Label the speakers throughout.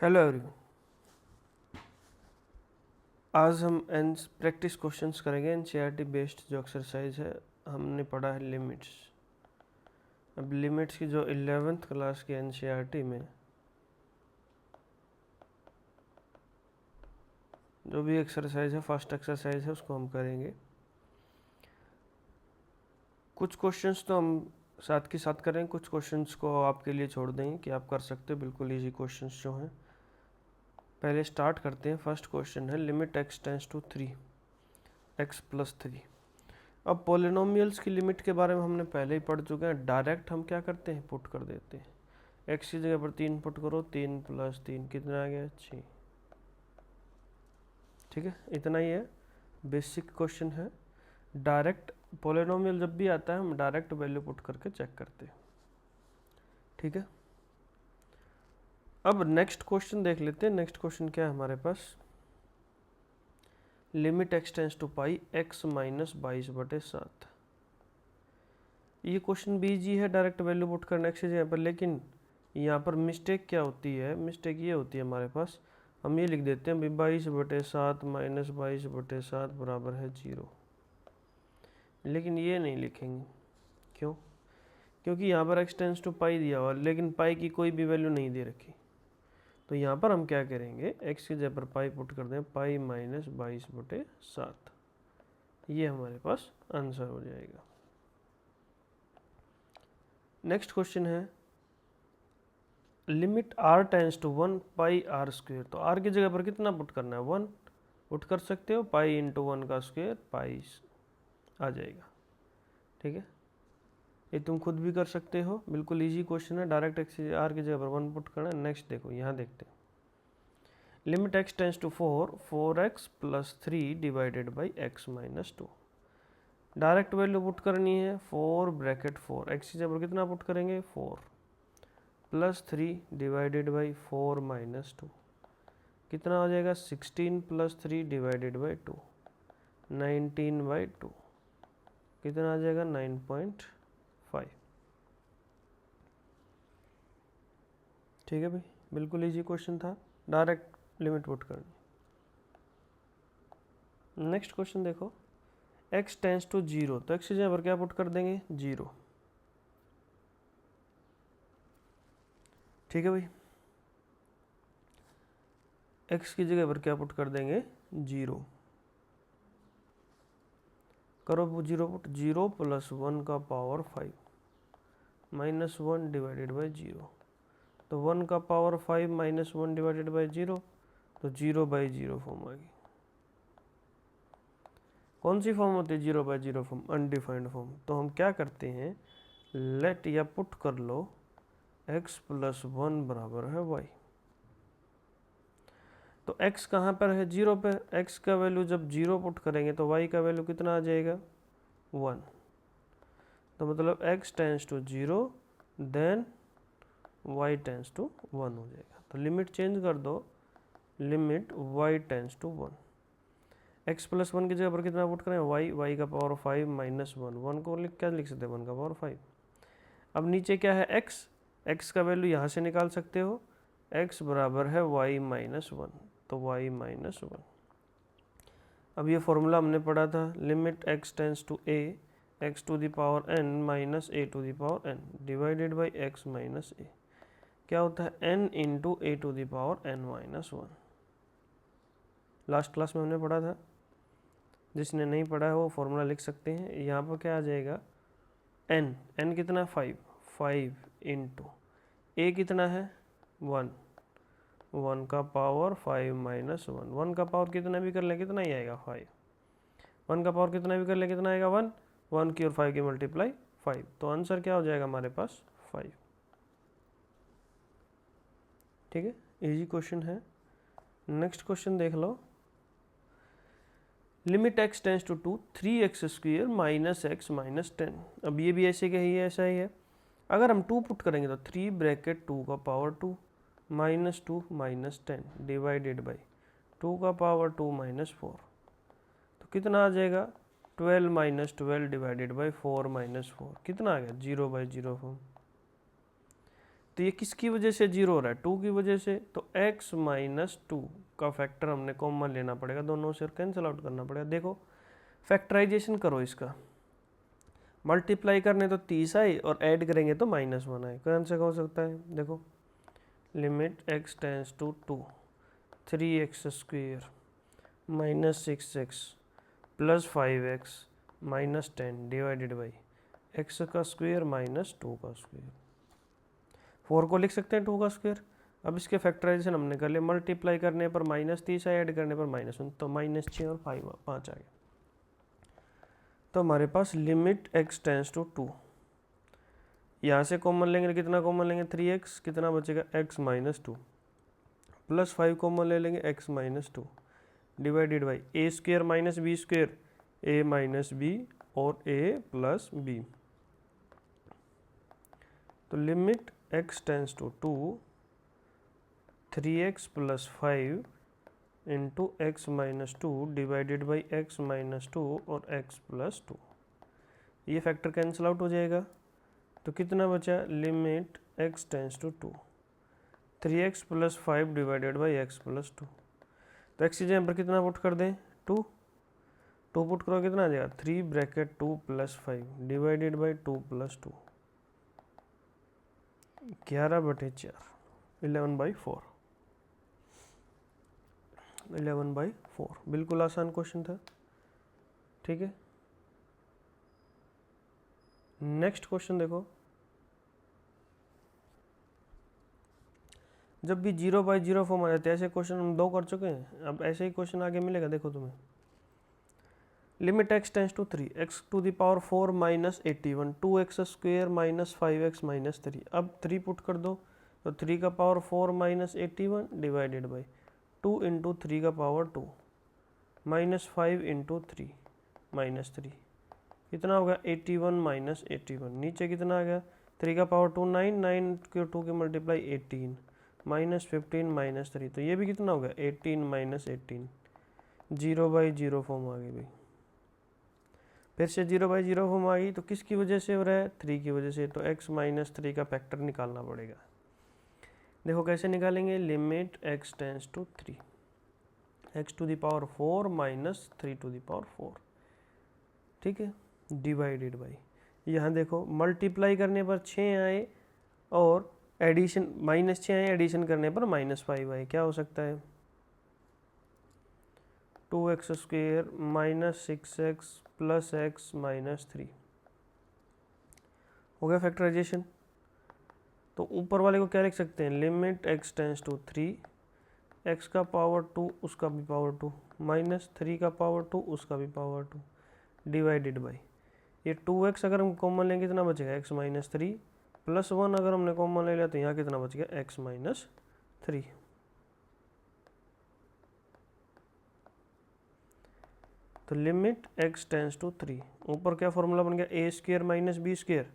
Speaker 1: Hello everyone, आज हम N practice questions करेंगे। एनसीईआरटी बेस्ड जो एक्सरसाइज है, हमने पढ़ा है लिमिट्स। अब लिमिट्स की जो 11th क्लास की एनसीईआरटी में जो भी एक्सरसाइज है, फर्स्ट एक्सरसाइज है, उसको हम करेंगे। कुछ क्वेश्चंस तो हम साथ के साथ करेंगे, कुछ क्वेश्चंस को आपके लिए छोड़ देंगे कि आप कर सकते हो। बिल्कुल इजी क्वेश्चंस जो हैं, पहले स्टार्ट करते हैं। फर्स्ट क्वेश्चन है limit x tends to 3 X plus 3। अब पोलिनोमियल्स की लिमिट के बारे में हमने पहले ही पढ़ चुके हैं। डायरेक्ट हम क्या करते हैं, पुट कर देते हैं। एक्स की जगह पर 3 पुट करो, 3 प्लस 3 कितना आ गया, 6। ठीक है, इतना ही है, बेसिक क्वेश्चन है। डायरेक्ट पोलिनोमियल जब भी आता है हम डायरेक्ट वैल्यू पुट करके चेक करते हैं। ठीक है, अब नेक्स्ट क्वेश्चन देख लेते हैं। नेक्स्ट क्वेश्चन क्या है हमारे पास, limit x tends to pi X minus 22/7। ये क्वेश्चन भी इजी है, डायरेक्ट वैल्यू पुट करना एक्स की जगह पर। लेकिन यहाँ पर मिस्टेक क्या होती है, मिस्टेक ये होती है हमारे पास, हम ये लिख देते हैं 22/7 माइनस 22/7 बराबर है 0। लेकिन ये नहीं लिखेंगे, क्यों? क्योंकि यहाँ पर एक्स टेंस टू पाई दिया हुआ, लेकिन पाई की कोई भी वैल्यू नहीं दे रखी। तो यहाँ पर हम क्या करेंगे, एक्स की जगह पर पाई पुट कर दें, पाई माइनस 22/7। ये हमारे पास आंसर हो जाएगा। नेक्स्ट क्वेश्चन है limit R tends to 1 pi R square. तो आर की जगह पर कितना पुट करना है, 1 पुट कर सकते हो। पाई इंटू 1 का स्क्वेयर पाई आ जाएगा। ठीक है, ये तुम खुद भी कर सकते हो, बिल्कुल इजी क्वेश्चन है। डायरेक्ट एक्स आर की जगह पर 1 पुट करना है। नेक्स्ट देखो, यहाँ देखते हैं limit x tends to 4x plus 3 divided by X minus 2। Direct value put करनी है, 4 ब्रैकेट 4, एक्स की जगह पर कितना पुट करेंगे, 4 प्लस 3 डिवाइडेड बाई 4 माइनस 2 कितना हो जाएगा, 16 प्लस 3 डिवाइडेड बाई 2, 19/2 कितना आ जाएगा, 9.5। ठीक है भाई, बिल्कुल इजी क्वेश्चन था, डायरेक्ट लिमिट पुट करनी। नेक्स्ट क्वेश्चन देखो, x टेंस टू 0। तो x की जगह पर क्या पुट कर देंगे, 0। ठीक है भाई, x की जगह पर क्या पुट कर देंगे, 0। करो 0 पुट, 0 प्लस 1 का पावर 5 माइनस 1 डिवाइडेड बाई 0। तो 1 का पावर 5 माइनस 1 डिवाइडेड बाई 0, तो 0/0 फॉर्म आ गई। कौन सी फॉर्म होती है 0/0 फॉर्म, अनडिफाइंड फॉर्म। तो हम क्या करते हैं, लेट या पुट कर लो x प्लस 1 बराबर है y। तो x कहाँ पर है, 0 पे। x का वैल्यू जब 0 पुट करेंगे तो y का वैल्यू कितना आ जाएगा, 1। तो मतलब x tends to 0 then y tends to 1 हो जाएगा। तो लिमिट चेंज कर दो, limit y tends to 1। x plus 1 की जगह पर कितना पुट करें, y का पावर 5 माइनस 1, 1 को क्या लिख सकते हैं, 1 का पावर 5। अब नीचे क्या है, x का वैल्यू यहाँ से निकाल सकते हो, x बराबर है y माइनस 1, तो y माइनस 1। अब ये फॉर्मूला हमने पढ़ा था, limit x tends to a x to the power n minus a to the power n divided by x minus a। क्या होता है, n into a to the power n minus 1। Last class में हमने पढ़ा था, जिसने नहीं पढ़ा है वो फॉर्मूला लिख सकते हैं। यहाँ पर क्या आ जाएगा, n कितना, 5 इंटू a कितना है, 1 का पावर 5 माइनस 1 का पावर कितना भी कर ले कितना ही आएगा, 5। 1 का पावर कितना भी कर ले कितना आएगा, 1 की और 5 की मल्टीप्लाई 5। तो आंसर क्या हो जाएगा हमारे पास, 5। ठीक है, इजी क्वेश्चन है। नेक्स्ट क्वेश्चन देख लो, limit x tends to 2 3x square minus x minus 10। अब ये भी ऐसे का ही है, ऐसा ही है। अगर हम 2 पुट करेंगे तो 3 ब्रैकेट 2 का power 2 minus 2 minus 10 divided by 2 का पावर 2 माइनस 4। तो कितना आ जाएगा, 12 माइनस 12 डिवाइडेड बाई 4 माइनस 4 कितना आ गया, 0/0 फॉर्म। तो ये किसकी वजह से जीरो हो रहा है, 2 की वजह से। तो x माइनस 2 का फैक्टर हमने कॉमन लेना पड़ेगा दोनों से और कैंसिल आउट करना पड़ेगा। देखो फैक्टराइजेशन करो, इसका मल्टीप्लाई करने तो 30 आए और ऐड करेंगे तो -1 आए। कौन सा हो सकता है, देखो limit x tends to 2 3x square minus 6x plus 5x minus 10 divided by x का स्क्वेयर माइनस 2 का स्क्वेयर। 4 को लिख सकते हैं 2 का स्क्वेयर। अब इसके फैक्टराइजेशन हमने कर लिया, मल्टीप्लाई करने पर -30 है, ऐड करने पर -1, तो -6 और 5 आ गया। तो हमारे पास लिमिट x टेंस टू 2, यहाँ से कॉमन लेंगे, कितना कॉमन लेंगे 3x, कितना बचेगा x माइनस 2 प्लस 5 कॉमन ले लेंगे x minus 2 divided by A square minus B square, a minus B और a प्लस बी। तो limit x tends to 2 3x plus 5 into X minus 2 divided by X minus 2 और x plus 2। ये factor cancel out हो जाएगा, तो कितना बचा, limit x tends to 2 3x plus 5 divided by X plus 2। तो x की जगह पर कितना पुट कर दें, 2 पुट करो, कितना आ जाएगा 3 bracket 2 plus 5 divided by 2 plus 2, 11/4 11/4 11/4। बिल्कुल आसान क्वेश्चन था, ठीक है। नेक्स्ट क्वेश्चन देखो, जब भी 0/0 फॉर्म आ जाते हैं, ऐसे क्वेश्चन हम 2 कर चुके हैं, अब ऐसे ही क्वेश्चन आगे मिलेगा। देखो तुम्हें limit x tends to 3 x to the power 4 minus 81 2x square minus 5x minus 3। अब 3 पुट कर दो, तो 3 का power 4 minus 81 divided by 2 into 3 का पावर 2 माइनस 5 इंटू 3 माइनस 3, कितना होगा 81 माइनस 81। नीचे कितना आ गया, 3 का पावर 2 9 9 के 2 के मल्टीप्लाई 18 माइनस 15 माइनस 3, तो ये भी कितना होगा 18 माइनस 18, 0/0 फॉर्म आ गई भाई। फिर से 0/0 फॉर्म आ गई, तो किसकी वजह से हो रहा है, 3 की वजह से। तो x माइनस 3 का फैक्टर निकालना पड़ेगा। देखो कैसे निकालेंगे, limit x tends to 3 x to the power 4 minus 3 to the power 4, ठीक है, डिवाइडेड बाई, यहाँ देखो मल्टीप्लाई करने पर 6 आए और एडिशन -6 आए, एडिशन करने पर -5 आए। क्या हो सकता है, 2x square minus 6x plus x minus 3 हो गया फैक्टराइजेशन। तो ऊपर वाले को क्या लिख सकते हैं, limit x tends to 3 x का पावर 2 उसका भी पावर 2 माइनस 3 का पावर 2 उसका भी पावर 2 डिवाइडेड बाई, ये 2x अगर हम कॉमन लेंगे कितना बचेगा x माइनस 3 प्लस 1 अगर हमने कॉमन ले लिया तो यहाँ कितना बच गया x माइनस 3। तो लिमिट x टेंस टू 3, ऊपर क्या फॉर्मूला बन गया, a square minus B square,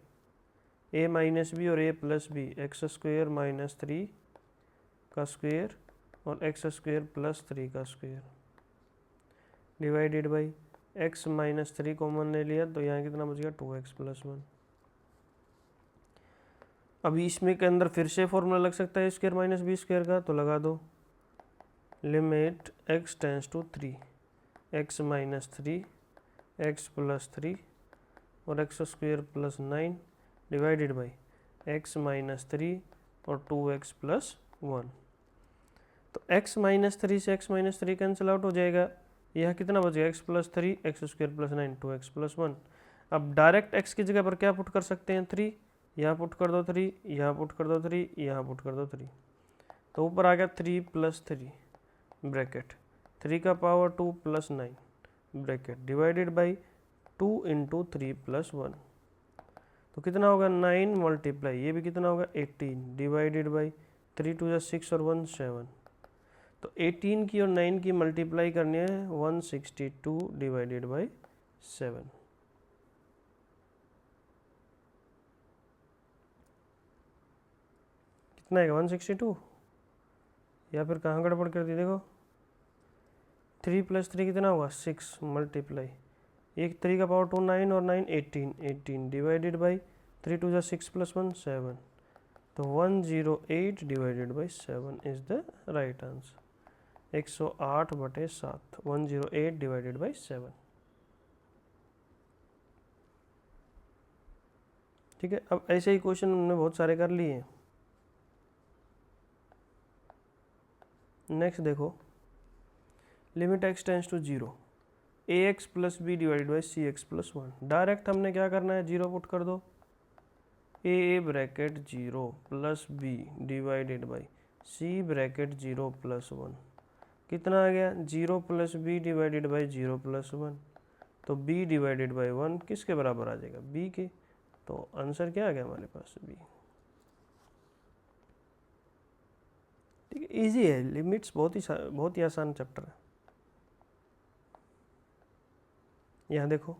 Speaker 1: a minus B और a plus b, x square minus 3 का स्क्वेयर और एक्स स्क्वेयर प्लस 3 का square divided by x minus 3 common ले लिया तो यहाँ कितना बच गया 2x प्लस 1। अभी इसमें के अंदर फिर से फॉर्मूला लग सकता है स्क्वेयर माइनस बी स्क्वेयर का, तो लगा दो, limit x tends to 3 x minus 3 x plus 3 और x square plus 9 divided by x minus 3 और 2x प्लस 1। तो x माइनस 3 से x माइनस 3 कैंसिल आउट हो जाएगा, यह कितना बचेगा x plus 3 x square plus 9 2x plus 1। अब डायरेक्ट x की जगह पर क्या पुट कर सकते हैं, 3, यहाँ पुट कर दो 3, यहाँ पुट कर दो 3, यहाँ पुट कर दो 3, तो ऊपर आ गया 3 प्लस 3 ब्रैकेट 3 का power 2 plus 9 bracket divided by 2 into 3 plus 1, तो कितना होगा 9 मल्टीप्लाई, ये भी कितना होगा 18 डिवाइडेड बाई 3 2 6 और 1 7। तो 18 की और 9 की मल्टीप्लाई करनी है 162 डिवाइडेड बाई 7। कितना है 162, या फिर कहाँ गड़बड़ कर दी, देखो 3 प्लस 3 कितना होगा 6 मल्टीप्लाई, एक 3 का पावर 2 9 और 9 18 18 डिवाइडेड बाई 3 2 6 प्लस 1 7। तो 108 divided by 7 is the right answer. 108/7, 108 divided by 7। ठीक है, अब ऐसे ही क्वेश्चन हमने बहुत सारे कर लिए। नेक्स्ट देखो, limit x tends to 0, ax plus B divided by C X plus 1। Direct हमने क्या करना है, 0 पुट कर दो, a bracket 0 plus B divided by C bracket 0 plus 1। कितना आ गया, 0 plus B divided by 0 plus 1। तो b डिवाइडेड बाई 1 किसके बराबर आ जाएगा, b के। तो आंसर क्या आ गया हमारे पास, b। ठीक है, इजी है, लिमिट्स बहुत ही आसान चैप्टर है। यहाँ देखो,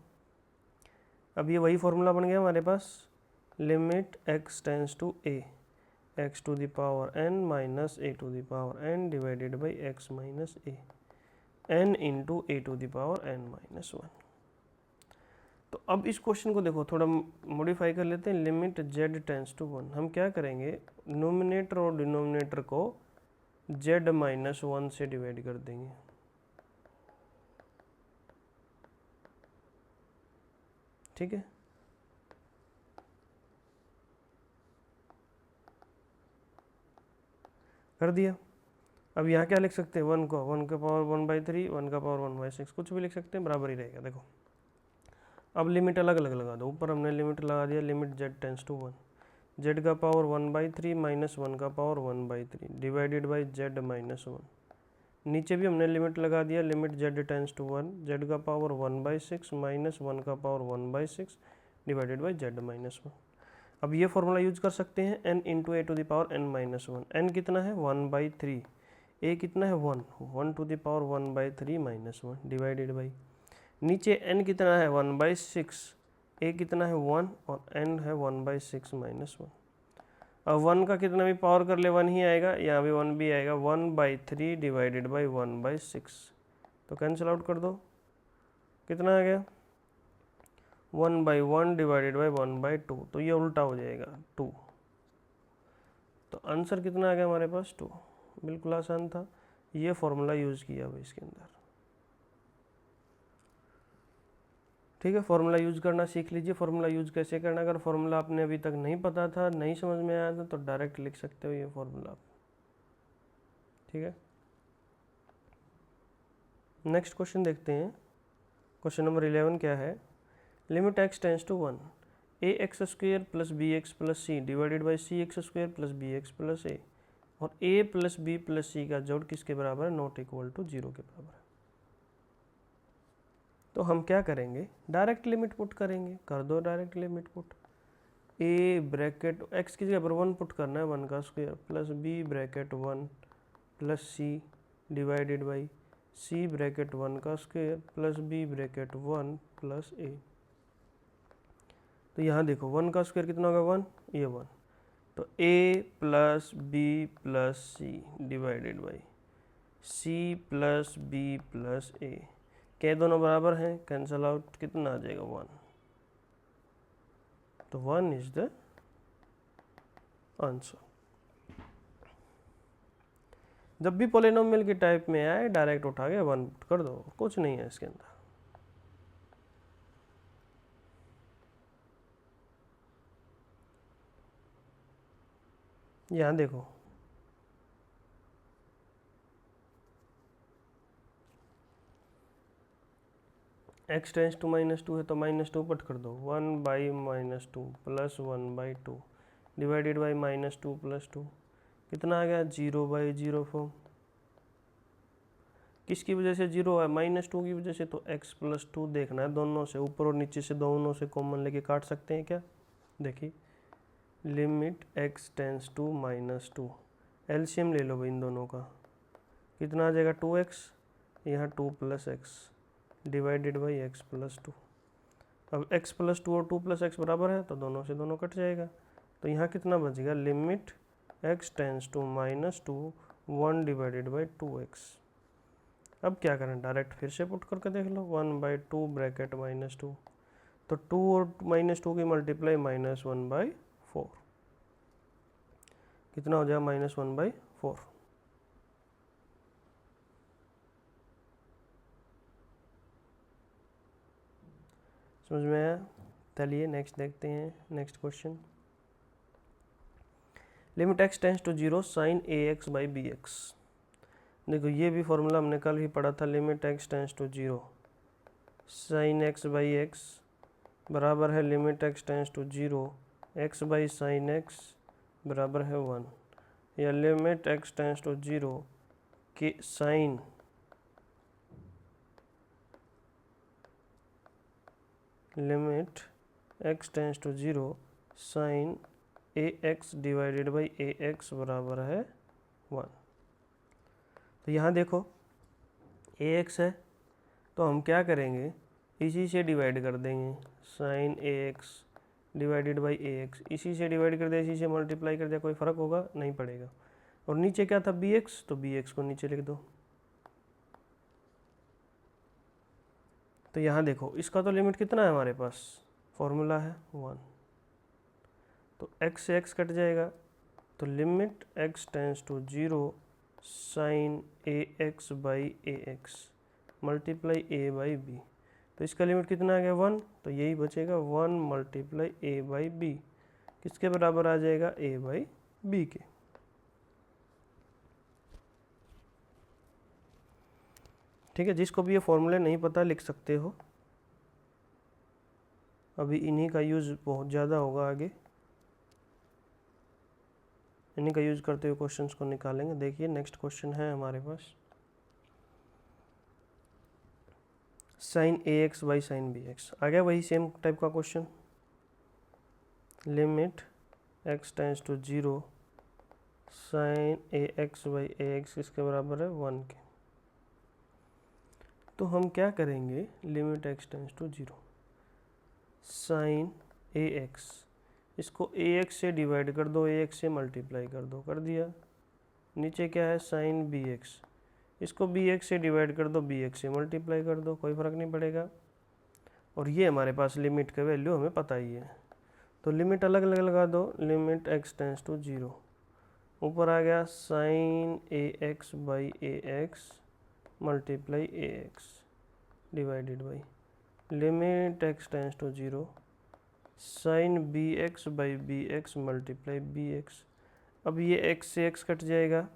Speaker 1: अब ये वही फॉर्मूला बन गया हमारे पास, limit x tends to a, x to the power n minus a to the power n divided by x minus a, n into a to the power n minus 1। तो अब इस क्वेश्चन को देखो, थोड़ा मॉडिफाई कर लेते हैं। Limit z tends to 1, हम क्या करेंगे, नोमिनेटर और डिनोमिनेटर को z माइनस 1 से डिवाइड कर देंगे। ठीक है, कर दिया। अब यहाँ क्या लिख सकते हैं, 1 को 1 का पावर 1/3, 1 का पावर 1/6, कुछ भी लिख सकते हैं, बराबर ही रहेगा। देखो अब लिमिट अलग अलग लगा दो। ऊपर हमने लिमिट लगा दिया, limit z tends to 1, z का पावर 1/3 माइनस 1 का power 1/3 divided by z minus 1। नीचे भी हमने लिमिट लगा दिया, limit z tends to 1, z का पावर 1/6 माइनस 1 का power 1/6 divided by z minus 1। अब ये फॉर्मूला यूज कर सकते हैं, n into A to the power n minus 1। n कितना है, 1/3, a कितना है 1 to the power 1/3 minus 1 divided by, नीचे n कितना है 1/6, a कितना है 1 और n है 1/6 माइनस 1। अब 1 का कितना भी पावर कर ले 1 ही आएगा, यहाँ भी 1 भी आएगा, 1/3 डिवाइडेड बाई 1/6। तो कैंसिल आउट कर दो, कितना आ गया, 1/1 डिवाइडेड बाई 1/2। तो ये उल्टा हो जाएगा 2। तो आंसर कितना आ गया हमारे पास, 2। बिल्कुल आसान था, ये फॉर्मूला यूज किया हुआ इसके अंदर। ठीक है, फॉर्मूला यूज करना सीख लीजिए। फॉर्मूला यूज कैसे करना, अगर फॉर्मूला आपने अभी तक नहीं पता था, नहीं समझ में आया था, तो डायरेक्ट लिख सकते हो ये फॉर्मूला। ठीक है, नेक्स्ट क्वेश्चन देखते हैं। क्वेश्चन नंबर 11 क्या है, limit x tends to 1, ax² plus bx plus c divided by cx² plus bx plus a, और a plus b plus c का जोड़ किसके बराबर है, नॉट इक्वल टू 0 के बराबर है। तो हम क्या करेंगे, डायरेक्ट लिमिट पुट करेंगे। कर दो direct limit put, a bracket x की जगह पर 1 पुट करना है, 1 का square plus b bracket 1 plus c divided by c bracket 1 का square plus b bracket 1 plus a। तो यहाँ देखो 1 का स्क्वायर कितना होगा, 1, ये 1। तो a plus b plus c divided by c plus b plus a, क्या दोनों बराबर हैं, कैंसल आउट, कितना आ जाएगा, 1। तो 1 इज द आंसर। जब भी पॉलिनोमियल की टाइप में आए, डायरेक्ट उठा के 1 कर दो, कुछ नहीं है इसके अंदर। यहाँ देखो, x टेंस टू -2 है, तो -2 पुट कर दो, 1/-2 प्लस 1/2 डिवाइडेड बाई -2 प्लस 2, कितना आ गया, 0/0 फॉर्म। किसकी वजह से 0 है, -2 की वजह से। तो x प्लस 2 देखना है, दोनों से, ऊपर और नीचे से दोनों से कॉमन लेके काट सकते हैं क्या। देखिए, limit x tends to -2, LCM ले लो भाई इन दोनों का, कितना आ जाएगा, 2x, यहाँ 2 plus x divided by x plus 2। अब x प्लस 2 और 2 प्लस एक्स बराबर है, तो दोनों से दोनों कट जाएगा। तो यहाँ कितना बचेगा, limit x tends to -2, 1 divided by 2x। अब क्या करें, डायरेक्ट फिर से पुट करके देख लो, 1/2 ब्रैकेट -2, तो 2 और -2 की मल्टीप्लाई -1/4। कितना हो जाएगा -1/4। समझ में आया? चलिए नेक्स्ट देखते हैं, next question. Limit x tends to 0 sine ax/bx। देखो ये भी फॉर्मूला हमने कल ही पढ़ा था, limit x tends to 0 sine x/x बराबर है limit x tends to 0 x/sin x बराबर है 1, या लिमिट x टेंस टू 0 के sine limit x tends to 0 sine ax divided by ax बराबर है 1। तो यहाँ देखो ax है तो हम क्या करेंगे, इसी से डिवाइड कर देंगे, sine ax divided by ax, इसी से डिवाइड कर दिया, इसी से मल्टीप्लाई कर दिया, कोई फ़र्क होगा नहीं पड़ेगा। और नीचे क्या था bx, तो bx को नीचे लिख दो। तो यहाँ देखो इसका तो लिमिट कितना है हमारे पास, फॉर्मूला है 1, तो x से x कट जाएगा, तो limit x tends to 0 sine ax by ax multiply a by b। तो इसका लिमिट कितना आ गया 1, तो यही बचेगा 1 मल्टीप्लाई a बाई b, किसके बराबर आ जाएगा a बाई b के। ठीक है, जिसको भी ये फॉर्मूले नहीं पता लिख सकते हो, अभी इन्हीं का यूज़ बहुत ज़्यादा होगा आगे, इन्हीं का यूज़ करते हुए क्वेश्चंस को निकालेंगे। देखिए नेक्स्ट क्वेश्चन है हमारे पास, sine ax by sine bx। आ गया वही सेम टाइप का question, limit x tends to 0 sine ax by ax किसके बराबर है 1 के। तो हम क्या करेंगे, limit x tends to 0 sine ax, इसको ax से डिवाइड कर दो, ax से मल्टीप्लाई कर दो, कर दिया। नीचे क्या है साइन bx, इसको bx से डिवाइड कर दो, bx से मल्टीप्लाई कर दो, कोई फ़र्क नहीं पड़ेगा। और ये हमारे पास लिमिट का वैल्यू हमें पता ही है, तो लिमिट अलग अलग लगा दो, लिमिट x टेंस टू 0, ऊपर आ गया sine ax by ax multiply ax divided by limit x tends to 0 sine bx by bx multiply bx। अब ये x से x कट जाएगा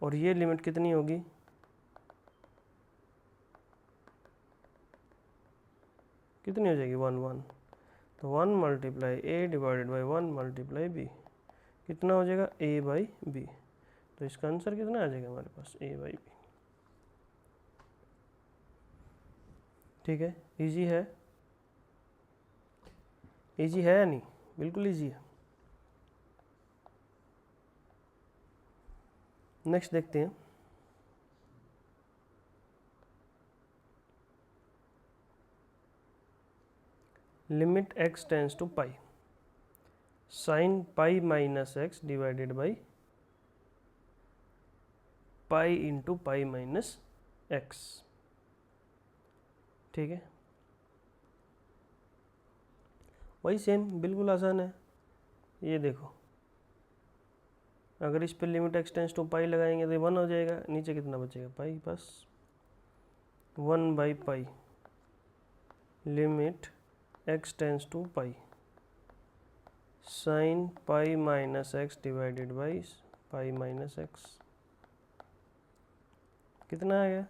Speaker 1: और ये लिमिट कितनी होगी, कितनी हो जाएगी 1 1, तो 1 multiply a divided by 1 multiply b, कितना हो जाएगा a बाई b। तो इसका आंसर कितना आ जाएगा हमारे पास a बाई b। ठीक है, इजी है, इजी है या नहीं, बिल्कुल इजी है। नेक्स्ट देखते हैं, limit x tends to pi sine pi minus x divided by pi into pi minus X. ठीक है, वही सेम, बिल्कुल आसान है। ये देखो अगर इस पर लिमिट x टेंस टू पाई लगाएंगे तो 1 हो जाएगा, नीचे कितना बचेगा पाई, बस 1 by pi limit x tends to pi sine pi minus x divided by pi minus X, कितना आ गया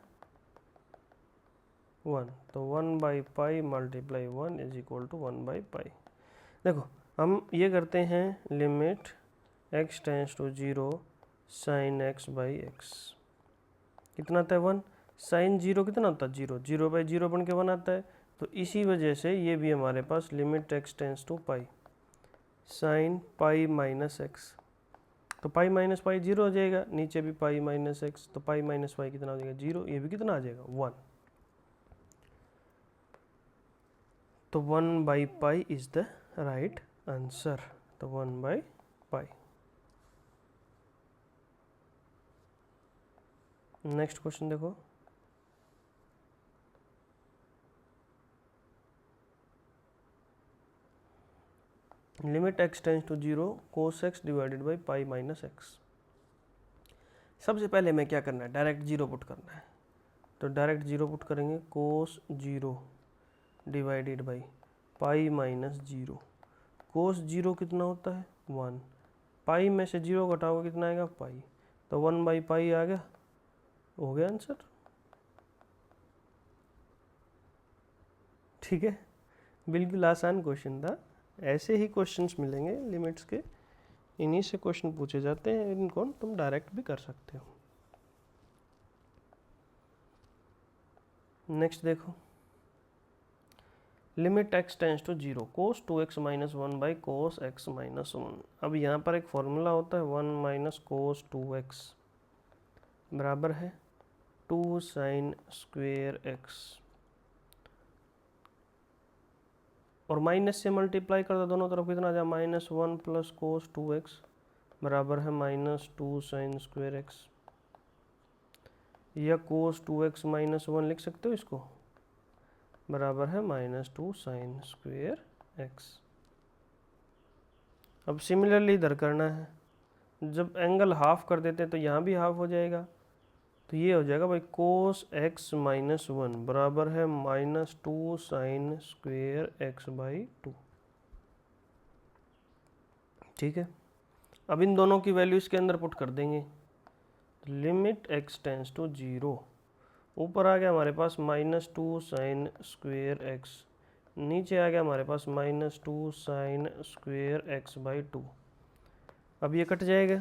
Speaker 1: 1, तो 1 by pi multiply 1 is equal to 1 by pi. देखो हम ये करते हैं, limit x tends to 0 sine x by X, कितना आता है 1, साइन 0 कितना होता है 0, 0 बाई 0 बन के 1 आता है। तो इसी वजह से ये भी हमारे पास limit x tends to pi sine pi minus x, तो पाई माइनस पाई 0 हो जाएगा, नीचे भी पाई माइनस एक्स, तो पाई माइनस पाई कितना हो जाएगा 0, ये भी कितना आ जाएगा 1। तो 1 by pi is the right answer, तो 1 बाई पाई। नेक्स्ट क्वेश्चन देखो, limit x tends to 0 cos x divided by pi minus X. सबसे पहले हमें क्या करना है, डायरेक्ट जीरो पुट करना है। तो डायरेक्ट जीरो पुट करेंगे, कोस 0 divided by pi minus 0। Cos 0 कितना होता है 1, पाई में से 0 घटाओगे कितना आएगा पाई, तो 1 बाई पाई आ गया, हो गया आंसर। ठीक है, बिल्कुल आसान क्वेश्चन था। ऐसे ही क्वेश्चंस मिलेंगे लिमिट्स के, इन्हीं से क्वेश्चन पूछे जाते हैं, इनको तुम डायरेक्ट भी कर सकते हो। नेक्स्ट देखो, limit x tends to 0 cos 2x minus 1 by cos x minus 1। अब यहाँ पर एक फॉर्मूला होता है 1 माइनस कोस 2x बराबर है 2 साइन स्क्वेयर x, और माइनस से मल्टीप्लाई कर दो दोनों तरफ, कितना आ जाए माइनस 1 प्लस कोस 2x बराबर है माइनस 2 साइन स्क्वेयर x, या कोस 2x माइनस 1 लिख सकते हो इसको, बराबर है माइनस 2 साइन स्क्वेयर x। अब सिमिलरली इधर करना है, जब एंगल हाफ कर देते हैं तो यहाँ भी हाफ हो जाएगा, तो ये हो जाएगा भाई कोस x माइनस 1 बराबर है minus 2 sine square x by 2। ठीक है, अब इन दोनों की वैल्यू इसके अंदर पुट कर देंगे। लिमिट x टेंस टू 0, ऊपर आ गया हमारे पास माइनस 2 साइन स्क्वेयर x, नीचे आ गया हमारे पास minus 2 sine square x by 2। अब ये कट जाएगा,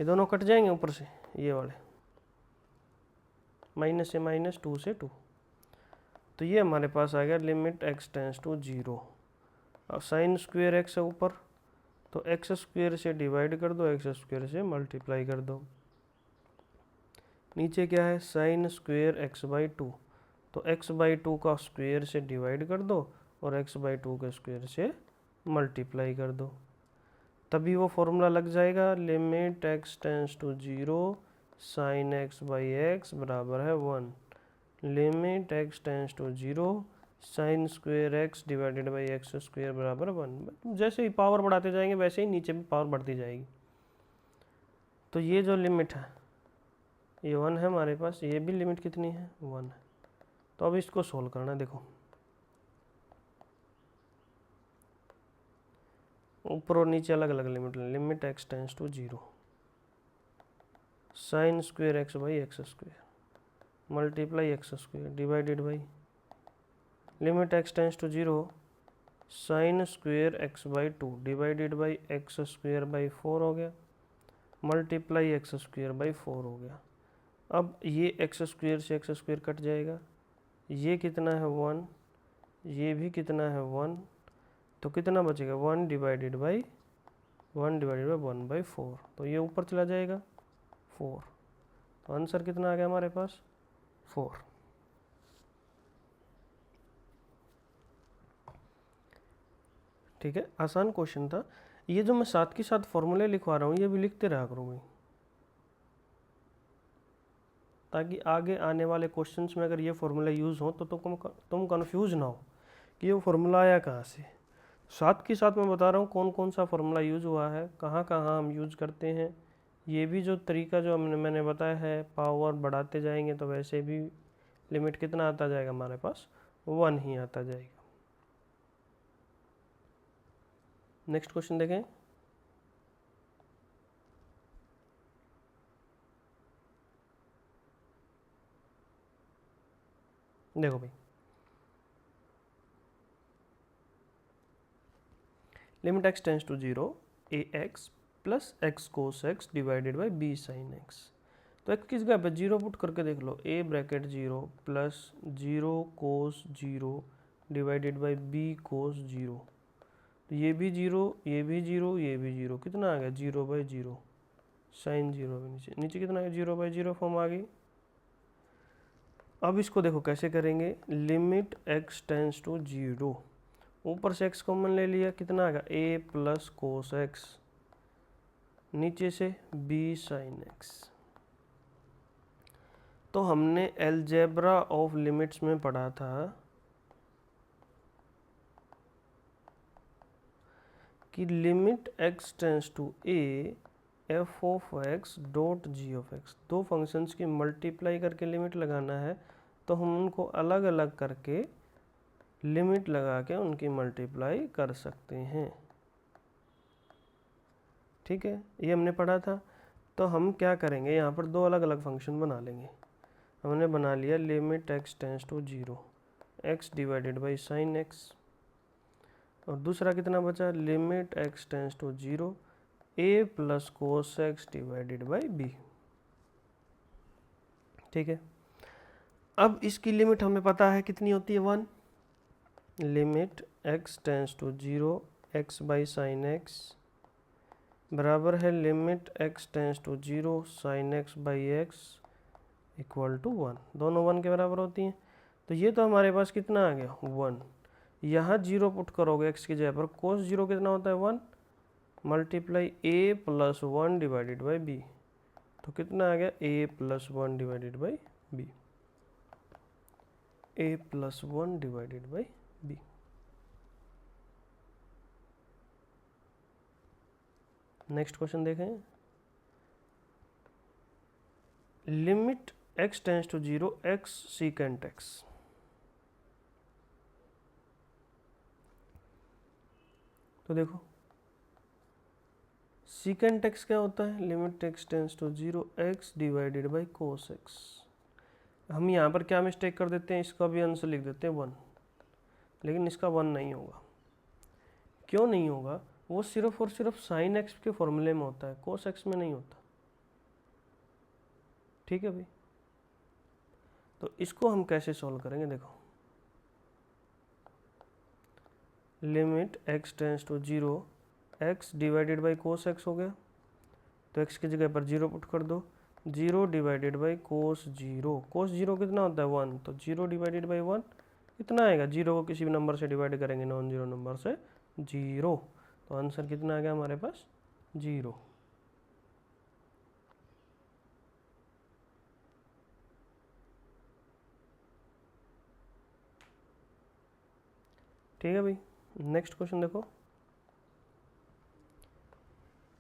Speaker 1: ये दोनों कट जाएंगे ऊपर से, ये वाले माइनस से माइनस 2 से 2, तो ये हमारे पास आ गया लिमिट x टेंस टू 0। अब साइन स्क्वेयर x है ऊपर, तो एक्स स्क्वेयर से डिवाइड कर दो, एक्स स्क्वेयर से मल्टीप्लाई कर दो। नीचे क्या है साइन स्क्वेयर एक्स बाई 2, तो एक्स बाई 2 का स्क्वेयर से डिवाइड कर दो और एक्स बाई 2 के स्क्वेयर से मल्टीप्लाई कर दो, तभी वो फॉर्मूला लग जाएगा। Limit x tends to 0 sine x by X बराबर है 1। Limit x tends to 0 sine square X divided by X square बराबर 1। जैसे ही पावर बढ़ाते जाएंगे वैसे ही नीचे भी पावर बढ़ती जाएगी। तो ये जो लिमिट है ये 1 है हमारे पास, ये भी लिमिट कितनी है 1 है। तो अब इसको सोल्व करना है, देखो ऊपर और नीचे अलग अलग limit. Limit x tends to 0 sine square x by X square multiply x square divided by limit x tends to 0 sine square x by 2 divided by X square by 4 हो गया, मल्टीप्लाई एक्स स्क्वेयर बाई 4 हो गया। अब ये x square से x square cut जाएगा, ये कितना है 1, ये भी कितना है 1, तो कितना बचेगा 1 डिवाइडेड बाई 1 बाई 4, तो ये ऊपर चला जाएगा 4, तो आंसर कितना आ गया हमारे पास 4। ठीक है, आसान क्वेश्चन था। ये जो मैं साथ के साथ फॉर्मूले लिखवा रहा हूँ ये भी लिखते रहा करूँ भाई, ताकि आगे आने वाले क्वेश्चंस में अगर ये फॉर्मूला यूज़ हो तो तुम कंफ्यूज ना हो कि ये फॉर्मूला आया कहाँ से। साथ के साथ मैं बता रहा हूँ कौन कौन सा फॉर्मूला यूज़ हुआ है, कहाँ कहाँ हम यूज़ करते हैं। ये भी जो तरीका जो मैंने बताया है, पावर बढ़ाते जाएंगे तो वैसे भी लिमिट कितना आता जाएगा हमारे पास 1 ही आता जाएगा। नेक्स्ट क्वेश्चन देखें। देखो भाई, limit x tends to 0 a x plus x cos x divided by b sine x. तो एक्स किस जगह पे 0 पुट करके देख लो, a bracket 0 plus 0 cos 0 divided by b cos 0, तो ये भी 0 ये भी 0 ये भी 0, कितना आ गया 0 बाई 0 साइन 0 नीचे नीचे कितना है 0 बाई 0 फॉर्म आ गई। अब इसको देखो कैसे करेंगे, लिमिट एक्स टेंस टू 0, ऊपर से x कॉमन ले लिया, कितना आ गया a प्लस कोस एक्स, नीचे से b साइन x। तो हमने अलजेब्रा ऑफ लिमिट्स में पढ़ा था कि limit x tends to a f of x dot g of x, दो फंक्शंस की मल्टीप्लाई करके लिमिट लगाना है, तो हम उनको अलग अलग करके लिमिट लगा के उनकी मल्टीप्लाई कर सकते हैं। ठीक है, ये हमने पढ़ा था। तो हम क्या करेंगे, यहाँ पर दो अलग अलग फंक्शन बना लेंगे। हमने बना लिया limit x tends to 0 x divided by sine x, और दूसरा कितना बचा, limit x tends to 0 a plus cos x divided by b। ठीक है, अब इसकी लिमिट हमें पता है कितनी होती है, 1। Limit x tends to 0 x by sine x बराबर है limit x tends to 0 sine x by x equal to 1, दोनों 1 के बराबर होती हैं। तो ये तो हमारे पास कितना आ गया, 1। यहाँ 0 पुट करोगे x की जगह पर, कोस 0 कितना होता है, 1 multiply a plus 1 divided by b, तो कितना आ गया, a plus 1 divided by b, a plus 1 divided by b। Next question देखें, limit x tends to 0 x secant x। तो देखो सीकेंट x क्या होता है, limit x tends to 0 x divided by cos x। हम यहाँ पर क्या मिस्टेक कर देते हैं, इसका भी आंसर लिख देते हैं 1, लेकिन इसका 1 नहीं होगा। क्यों नहीं होगा, वो सिर्फ और सिर्फ साइन x के फॉर्मूले में होता है, कोस x में नहीं होता। ठीक है भाई, तो इसको हम कैसे सॉल्व करेंगे, देखो limit x tends to 0 x divided by cos x हो गया, तो x की जगह पर 0 पुट कर दो, 0 डिवाइडेड बाई कोस 0, कोस 0 कितना होता है, 1, तो 0 डिवाइडेड बाई 1 कितना आएगा, 0 को किसी भी नंबर से डिवाइड करेंगे, नॉन जीरो नंबर से 0, तो आंसर कितना आ गया हमारे पास, 0। ठीक है भाई, नेक्स्ट क्वेश्चन देखो,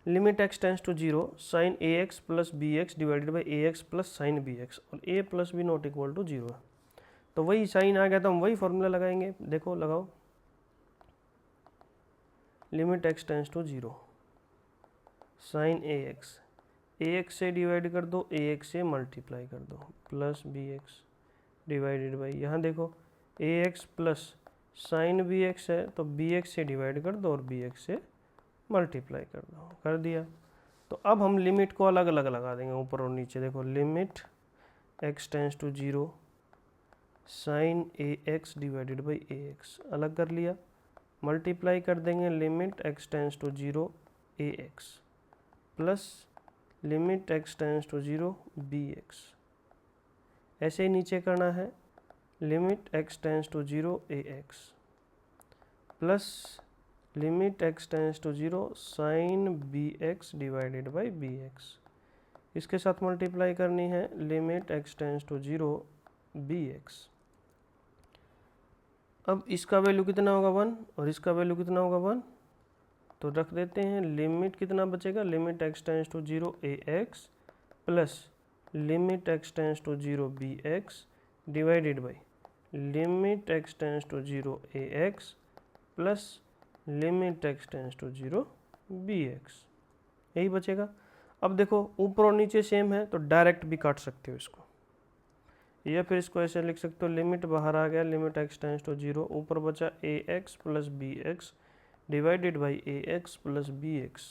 Speaker 1: limit x tends to 0 sine ax plus bx divided by ax plus sine bx, और a plus b not equal to 0 है। तो वही साइन आ गया, तो हम वही फॉर्मूला लगाएंगे, देखो लगाओ, limit x tends to 0 sine ax से डिवाइड कर दो, ax से मल्टीप्लाई कर दो, प्लस bx डिवाइडेड बाई, यहाँ देखो ax प्लस साइन bx है, तो bx से डिवाइड कर दो और bx से मल्टीप्लाई कर दो, कर दिया। तो अब हम लिमिट को अलग अलग लगा देंगे ऊपर और नीचे, देखो limit x tends to 0 sine ax divided by ax अलग कर लिया, मल्टीप्लाई कर देंगे limit x tends to 0 ax plus limit x tends to 0 bx, ऐसे ही नीचे करना है, limit x tends to 0 ax plus limit x tends to 0 sine bx divided by bx, इसके साथ मल्टीप्लाई करनी है limit x tends to 0 bx। अब इसका वैल्यू कितना होगा, 1, और इसका वैल्यू कितना होगा, 1, तो रख देते हैं, लिमिट कितना बचेगा, limit x tends to 0 ax plus limit x tends to 0 bx divided by limit x tends to 0 ax plus limit x tends to 0 bx, यही बचेगा। अब देखो ऊपर और नीचे सेम है, तो डायरेक्ट भी काट सकते हो इसको, या फिर इसको ऐसे लिख सकते हो, लिमिट बाहर आ गया, लिमिट x टेंस टू 0, ऊपर बचा ax plus bx divided by ax plus bx,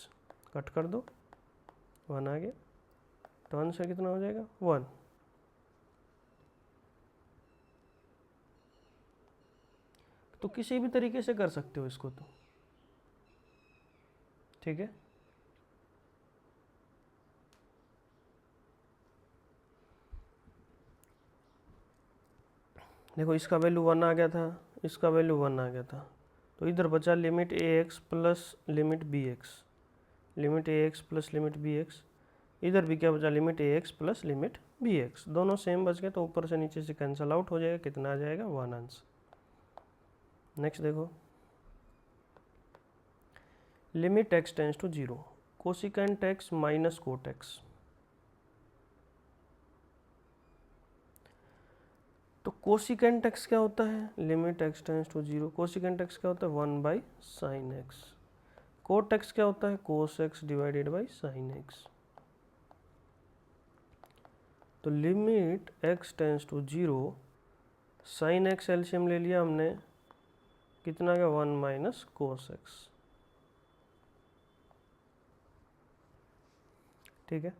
Speaker 1: cut कर दो, 1 आ गया, तो आंसर कितना हो जाएगा, 1। तो किसी भी तरीके से कर सकते हो इसको, तो ठीक है। देखो इसका वैल्यू 1 आ गया था, इसका वैल्यू 1 आ गया था, तो इधर बचा limit ax plus limit bx, limit ax plus limit bx, इधर भी क्या बचा, limit ax plus limit bx, दोनों सेम बच गए, तो ऊपर से नीचे से कैंसिल आउट हो जाएगा, कितना आ जाएगा, 1 आंसर। नेक्स्ट देखो, limit x tends to 0, cosecant x minus cot x. तो कोसिकेंट एक्स क्या होता है, limit x tends to 0, cosecant x क्या होता है 1 by sine x. Cot x क्या होता है cos x divided by sine x. तो limit x tends to 0, sine x LCM ले लिया हमने, कितना आ गया 1 माइनस कोस एक्स। ठीक है,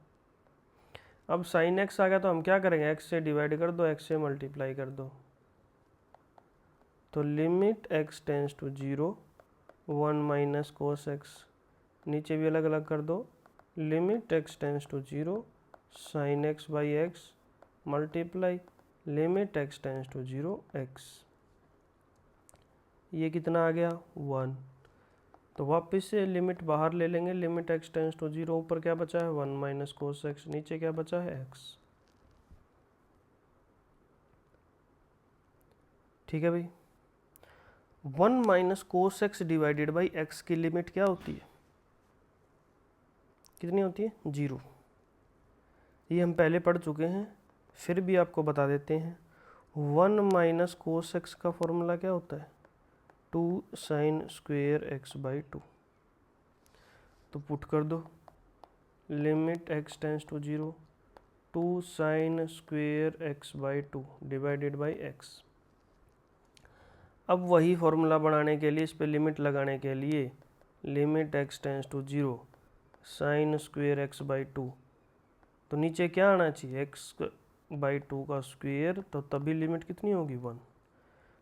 Speaker 1: अब साइन एक्स आ गया तो हम क्या करेंगे, एक्स से डिवाइड कर दो, एक्स से मल्टीप्लाई कर दो। तो limit x tends to 0, 1 minus cos x, नीचे भी अलग अलग कर दो, limit x tends to 0 sine x by x multiply limit x tends to 0 x. ये कितना आ गया 1। तो वापस से लिमिट बाहर ले लेंगे, लिमिट एक्स टेंस टू 0, ऊपर क्या बचा है 1 माइनस कोस एक्स, नीचे क्या बचा है एक्स। ठीक है भाई, 1 minus cos x divided by x की लिमिट क्या होती है, कितनी होती है 0। ये हम पहले पढ़ चुके हैं, फिर भी आपको बता देते हैं। 1 माइनस कोस एक्स का फॉर्मूला क्या होता है 2 साइन स्क्वेयर एक्स बाई 2। तो पुट कर दो, limit x tends to 0, 2 sine square x by 2 divided by x. अब वही फॉर्मूला बनाने के लिए, इस पे लिमिट लगाने के लिए, limit x tends to 0 sine square x by 2, तो नीचे क्या आना चाहिए एक्स बाई 2 का स्क्वेयर, तो तभी लिमिट कितनी होगी 1।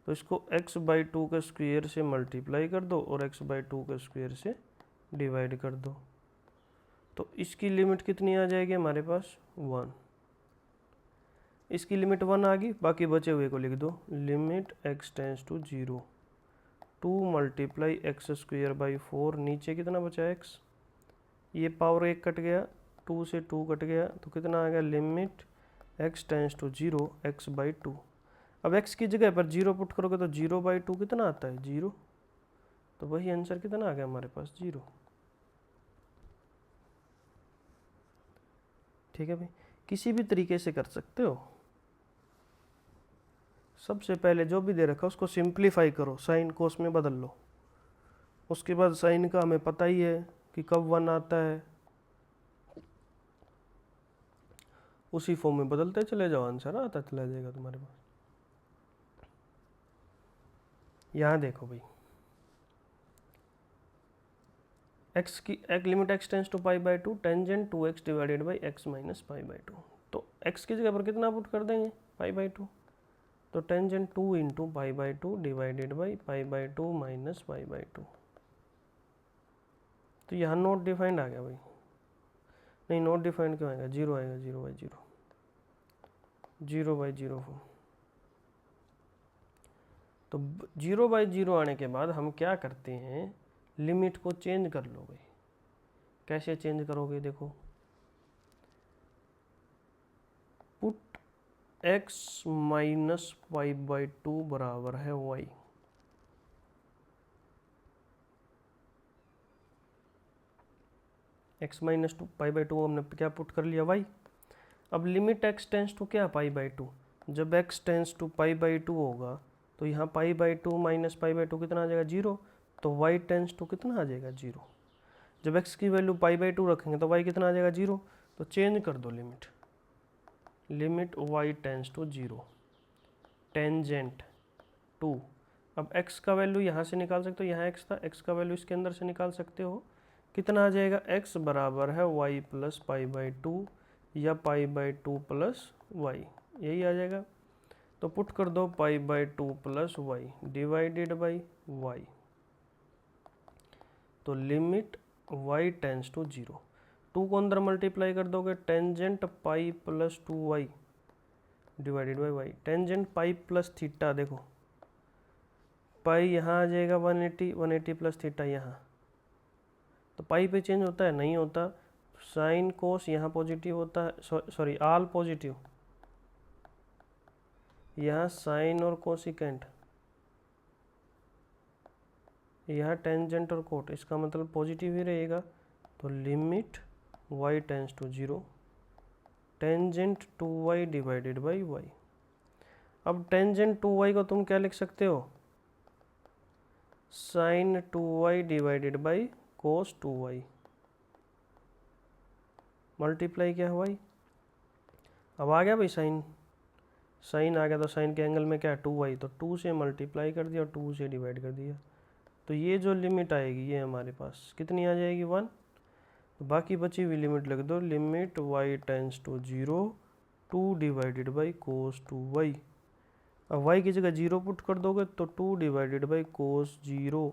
Speaker 1: तो इसको x बाई 2 के स्क्वेयर से मल्टीप्लाई कर दो और x बाई 2 के स्क्वेयर से डिवाइड कर दो। तो इसकी लिमिट कितनी आ जाएगी हमारे पास 1। इसकी लिमिट 1 आ गई, बाकी बचे हुए को लिख दो, limit x tends to 0, 2 multiply x square by 4, नीचे कितना बचा x, ये पावर 1 कट गया, 2 से 2 कट गया, तो कितना आ गया limit x tends to 0 x by 2। अब x की जगह पर 0 पुट करोगे तो 0 बाई 2 कितना आता है 0, तो वही आंसर कितना आ गया हमारे पास 0। ठीक है भाई, किसी भी तरीके से कर सकते हो। सबसे पहले जो भी दे रखा उसको सिंप्लीफाई करो, साइन कोस में बदल लो। उसके बाद साइन का हमें पता ही है कि कब 1 आता है, उसी फॉर्म में बदलते चले जाओ, आंसर आता चला जाएगा तुम्हारे पास। यहाँ देखो भाई, x की एक limit x tends to pi by 2 tangent 2x divided by x minus pi by 2। तो x की जगह पर कितना पुट कर देंगे पाई बाई 2, तो tangent 2 into pi by 2 divided by pi by 2 minus pi by 2। तो यहाँ नोट डिफाइंड आ गया भाई, नहीं नोट डिफाइंड क्यों आएगा, 0 आएगा, 0 बाई 0, 0 बाई 0 फॉर्म। तो 0 बाई 0 आने के बाद हम क्या करते हैं, लिमिट को चेंज कर लो भाई। कैसे चेंज करोगे, देखो put x minus pi by 2 बराबर है y। x minus pi by 2 हमने क्या पुट कर लिया y। अब लिमिट x टेंस टू क्या पाई बाई 2, जब x tends to pi by 2 होगा तो यहाँ pi by 2 minus pi by 2 कितना आ जाएगा 0, तो y टेंस टू कितना आ जाएगा 0। जब x की वैल्यू पाई बाई 2 रखेंगे तो y कितना आ जाएगा 0, तो चेंज कर दो limit, limit y tends to 0 tangent 2। अब x का वैल्यू यहाँ से निकाल सकते हो, यहाँ x था, x का वैल्यू इसके अंदर से निकाल सकते हो, कितना आ जाएगा x बराबर है y प्लस पाई बाई 2 या पाई बाई 2 प्लस y, यही आ जाएगा। तो पुट कर दो pi by 2 plus y divided by y। तो लिमिट y टेंस टू 0, 2 को अंदर मल्टीप्लाई कर दोगे, tangent pi plus 2y divided by y, tangent pi plus theta, देखो पाई यहाँ आ जाएगा 180, 180 प्लस थीटा यहाँ, तो पाई पे चेंज होता है नहीं होता, साइन कोस यहाँ पॉजिटिव होता है, सॉरी ऑल पॉजिटिव, यहाँ साइन और कोसिकेंट, यहाँ टेंजेंट और कोट, इसका मतलब पॉजिटिव ही रहेगा। तो limit y tends to 0 tangent 2y divided by y। अब टेंजेंट 2y को तुम क्या लिख सकते हो, sine 2y divided by cos 2y multiply क्या है y। अब आ गया भाई साइन, साइन आ गया तो साइन के एंगल में क्या है 2y, तो 2 से मल्टीप्लाई कर दिया और 2 से डिवाइड कर दिया। तो ये जो लिमिट आएगी ये हमारे पास कितनी आ जाएगी 1। तो बाकी बची हुई लिमिट लिख दो, limit y tends to 0 2 divided by cos 2y। अब y की जगह 0 पुट कर दोगे तो 2 डिवाइडेड बाई कोस 0,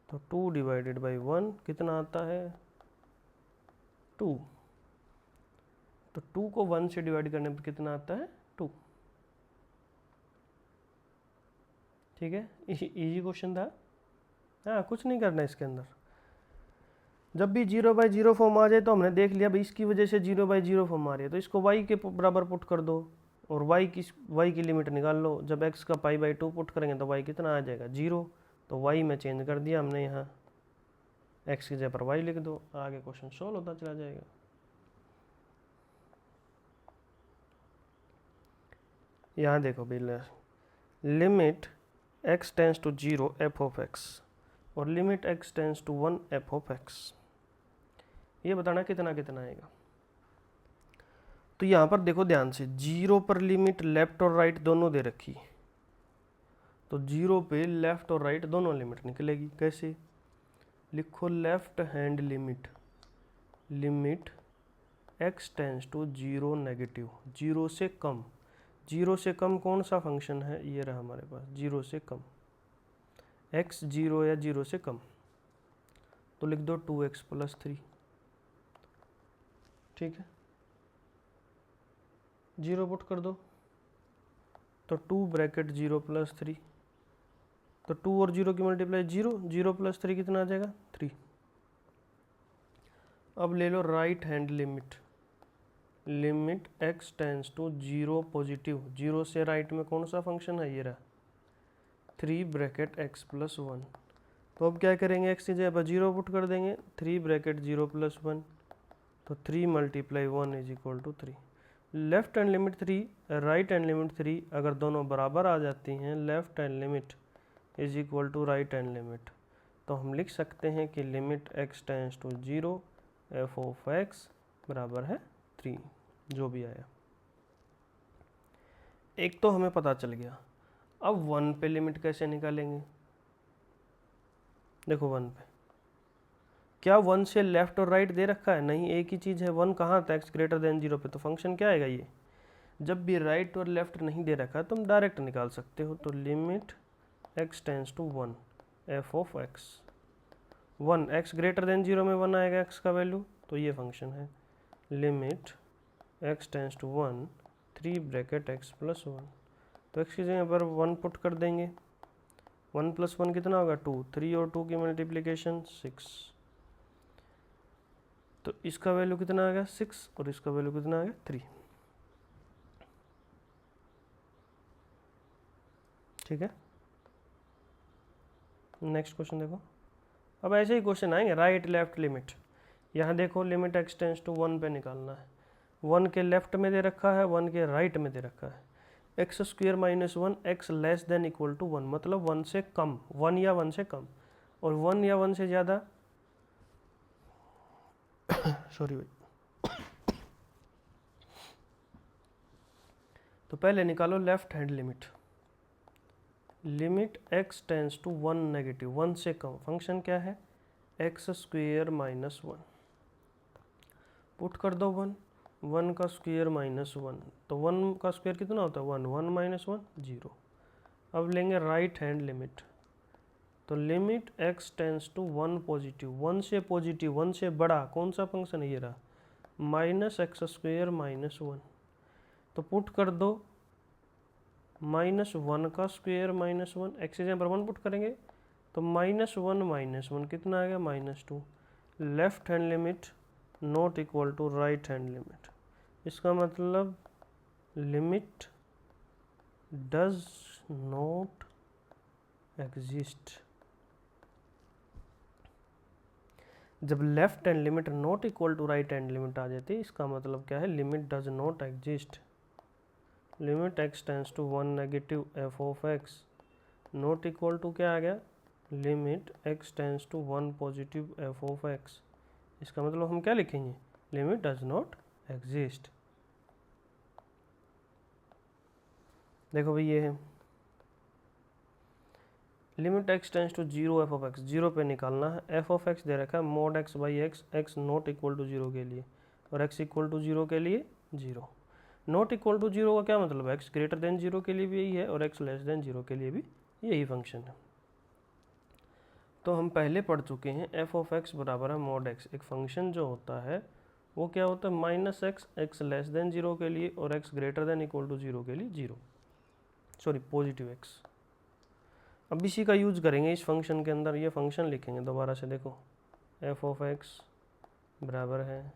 Speaker 1: तो 2 डिवाइडेड बाई 1 कितना आता है 2। तो 2 को 1 से डिवाइड करने पर कितना आता है 2। ठीक है, इजी क्वेश्चन था। हाँ कुछ नहीं करना इसके अंदर। जब भी 0/0 फॉर्म आ जाए तो हमने देख लिया भाई इसकी वजह से 0/0 फॉर्म आ रही है, तो इसको y के बराबर पुट कर दो और y की लिमिट निकाल लो। जब x का π/2 पुट करेंगे तो y कितना आ जाएगा 0, तो y में चेंज कर दिया हमने, यहाँ x की जगह पर y लिख दो, आगे क्वेश्चन सोल्व होता चला जाएगा। यहाँ देखो भाई, limit x tends to 0 f of x और limit x tends to 1 f of x, ये बताना कितना कितना आएगा। तो यहाँ पर देखो ध्यान से, 0 पर लिमिट लेफ्ट और राइट दोनों दे रखी, तो 0 पे लेफ्ट और राइट दोनों लिमिट निकलेगी। कैसे लिखो, left hand limit, limit x tends to 0 negative, 0 से कम। 0 से कम कौन सा फंक्शन है, ये रहा हमारे पास 0 से कम, x 0 या 0 से कम, तो लिख दो 2x + 3। ठीक है, 0 पुट कर दो तो 2 ब्रैकेट 0 + 3, तो 2 और 0 की मल्टीप्लाई 0, 0 + 3 कितना आ जाएगा 3। अब ले लो right hand limit, limit x tends to 0 positive, 0 से राइट में कौन सा फंक्शन है, ये रहा 3 ब्रैकेट x + 1। तो अब क्या करेंगे, x की जगह 0 पुट कर देंगे, 3 ब्रैकेट 0 + 1, तो 3 × 1 = 3। Left hand limit 3, right hand limit 3, अगर दोनों बराबर आ जाती हैं, left hand limit = right hand limit, तो हम लिख सकते हैं कि limit x tends to 0 f of x बराबर है 3, जो भी आया। एक तो हमें पता चल गया। अब 1 पे लिमिट कैसे निकालेंगे, देखो 1 पे क्या 1 से लेफ्ट और राइट दे रखा है, नहीं, एक ही चीज़ है। 1 कहाँ था, x > 0 पे, तो फंक्शन क्या आएगा ये। जब भी राइट और लेफ्ट नहीं दे रखा तुम डायरेक्ट निकाल सकते हो, तो limit x tends to 1 f of x, 1 x > 0 में 1 आएगा x का वैल्यू, तो ये फंक्शन है। Limit x tends to 1 3 bracket x + 1, तो x की जगह पर 1 पुट कर देंगे, 1 + 1 कितना होगा 2, 3 और 2 की मल्टीप्लिकेशन 6, तो इसका वैल्यू कितना आ गया 6 और इसका वैल्यू कितना आ गया 3। ठीक है, नेक्स्ट क्वेश्चन देखो। अब ऐसे ही क्वेश्चन आएंगे, राइट लेफ्ट लिमिट। यहाँ देखो लिमिट x टेंस टू 1 पे निकालना है, 1 के लेफ्ट में दे रखा है, 1 के राइट में दे रखा है। x² - 1 x < 1, मतलब 1 से कम, 1 या 1 से कम, और 1 या 1 से ज़्यादा सॉरी भाई। तो पहले निकालो left hand limit, limit x tends to 1 negative, 1 से कम, फंक्शन क्या है x² - 1, पुट कर दो 1, 1 का स्क्वायर -1, तो 1 का स्क्वायर कितना होता है 1, 1 - 1 0। अब लेंगे राइट हैंड लिमिट, तो limit x tends to 1 positive, 1 से पॉजिटिव, 1 से बड़ा कौन सा फंक्शन है, ये रहा -x² - 1, तो पुट कर दो -1 का स्क्वायर -1, x की जगह पर 1 पुट करेंगे, तो -1 - 1 कितना आ गया -2। Left hand limit not equal to right hand limit, इसका मतलब लिमिट डज नॉट एग्जिस्ट, जब left hand limit not equal to right hand limit आ जाती है, इसका मतलब क्या है, limit does not exist. Limit x tends to 1 negative f of x not equal to क्या आ गया, limit x tends to 1 positive f of x. इसका मतलब हम क्या लिखेंगे, लिमिट डज नॉट एग्जिस्ट। देखो भाई ये है limit x tends to 0 f of x, 0 पे निकालना है। एफ ऑफ एक्स दे रखा है mod x by x, x not equal to 0 के लिए और एक्स इक्वल टू 0 के लिए 0। नॉट इक्वल टू 0 का क्या मतलब है, एक्स ग्रेटर देन 0 के लिए भी यही है और एक्स लेस देन 0 के लिए भी यही फंक्शन है। तो हम पहले पढ़ चुके हैं एफ ऑफ एक्स बराबर है मोड एक्स। एक फंक्शन जो होता है वो क्या होता है, minus x, x less than 0 के लिए और x greater than equal to 0 के लिए 0, सॉरी पॉजिटिव एक्स। अब इसी का यूज करेंगे इस फंक्शन के अंदर, ये फंक्शन लिखेंगे दोबारा से। देखो एफ ऑफ एक्स बराबर है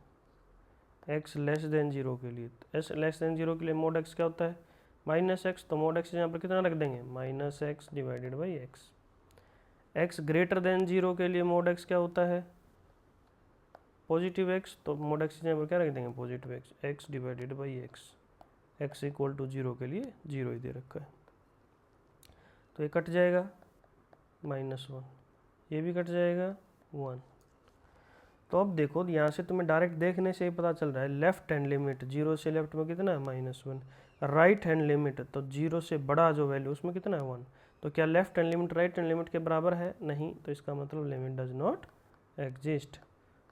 Speaker 1: एक्स लेस देन 0 के लिए, एक्स लेस देन 0 के लिए मोड एक्स क्या होता है, माइनस एक्स। तो मोड एक्स यहाँ पर कितना रख देंगे, minus x divided by x. X greater than 0 के लिए मोड एक्स क्या होता है, पॉजिटिव एक्स। तो मोड एक्स यहाँ पर क्या रख देंगे, positive x, x divided by x. X equal to 0 के लिए 0 ही दे रखा है, तो ये कट जाएगा -1, ये भी कट जाएगा 1। तो अब देखो यहाँ से तुम्हें डायरेक्ट देखने से ही पता चल रहा है लेफ्ट हैंड लिमिट 0 से लेफ्ट में कितना है, -1। राइट हैंड लिमिट तो 0 से बड़ा जो वैल्यू उसमें कितना है, 1। तो क्या left hand limit right hand limit के बराबर है, नहीं। तो इसका मतलब लिमिट डज नॉट एग्जिस्ट।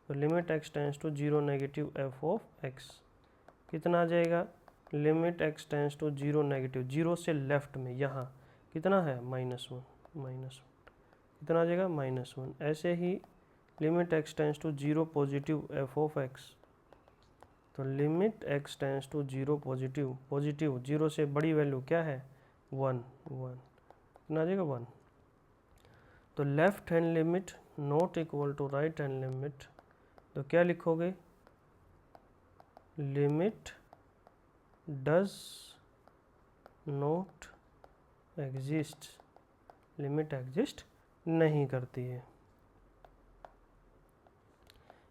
Speaker 1: तो limit x tends to 0 negative f of x कितना आ जाएगा, limit x tends to 0 negative, 0 से लेफ्ट में यहाँ कितना है, -1, कितना आ जाएगा, -1। ऐसे ही limit x tends to 0 positive f of x, तो limit x tends to 0 positive, 0 से बड़ी वैल्यू क्या है, 1, कितना आ जाएगा, 1। तो left hand limit not equal to right hand limit, तो क्या लिखोगे, limit does not exist, limit exist नहीं करती है।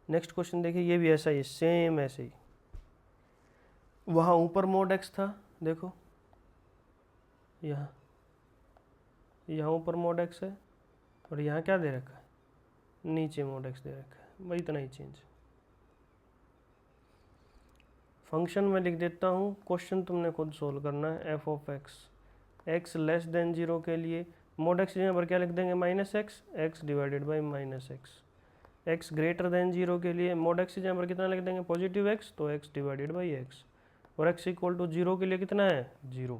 Speaker 1: नेक्स्ट क्वेश्चन देखिए, ये भी ऐसा ही, सेम ऐसे ही। वहाँ ऊपर मोड एक्स था, देखो यहाँ ऊपर मोड एक्स है और यहाँ क्या दे रखा है, नीचे मोड एक्स दे रखा है, वही इतना ही चेंज। फंक्शन में लिख देता हूँ, क्वेश्चन तुमने खुद सोल्व करना है। F of x, x less than 0 के लिए मोड एक्स यहाँ पर क्या लिख देंगे, -x, x divided by -x। X greater than 0 के लिए मोड एक्स यहाँ पर कितना लिख देंगे, पॉजिटिव एक्स, तो एक्स डिवाइडेड बाई एक्स। और एक्स इक्वल टू 0 के लिए कितना है, 0।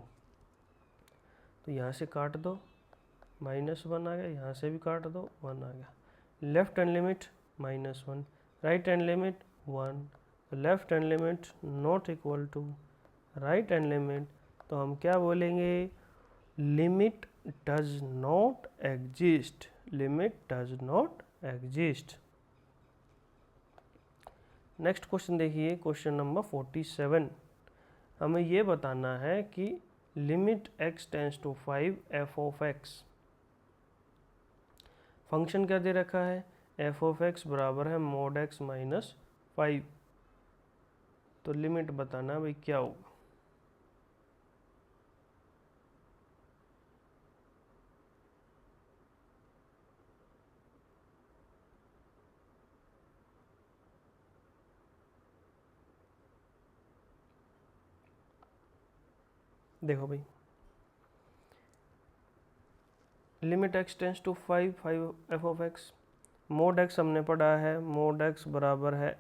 Speaker 1: तो यहाँ से काट दो, -1 आ गया, यहाँ से भी काट दो, 1 आ गया। Left hand limit -1, right hand limit 1। Left hand limit not equal to right hand limit, तो हम क्या बोलेंगे, limit does not exist, limit does not exist. Next question देखिए, क्वेश्चन नंबर 47। हमें ये बताना है कि limit x tends to 5 f of x, function क्या दे रखा है, एफ ऑफ एक्स बराबर है मोड एक्स -5। तो लिमिट बताना भाई क्या होगा। देखो भाई, limit x tends to 5 f of x, mod x हमने पढ़ा है, मोड एक्स बराबर है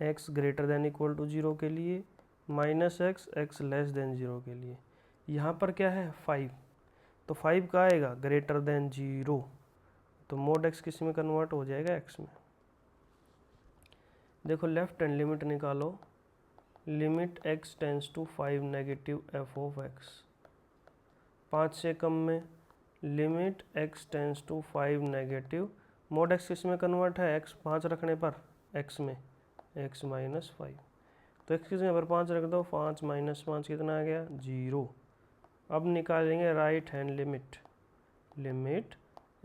Speaker 1: x greater than equal to 0 के लिए, -x, एक्स लेस देन 0 के लिए। यहाँ पर क्या है, 5, तो 5 का आएगा ग्रेटर देन 0, तो मोड एक्स किस में कन्वर्ट हो जाएगा, x में। देखो लेफ्ट हैंड लिमिट निकालो, limit x tends to 5 negative f of x, 5 से कम में limit x tends to 5 negative, mod x किस में कन्वर्ट है, x 5 रखने पर x में, x -5। तो x किस में पर 5 रख दो, 5 -5 कितना आ गया, 0। अब निकालेंगे right hand limit, limit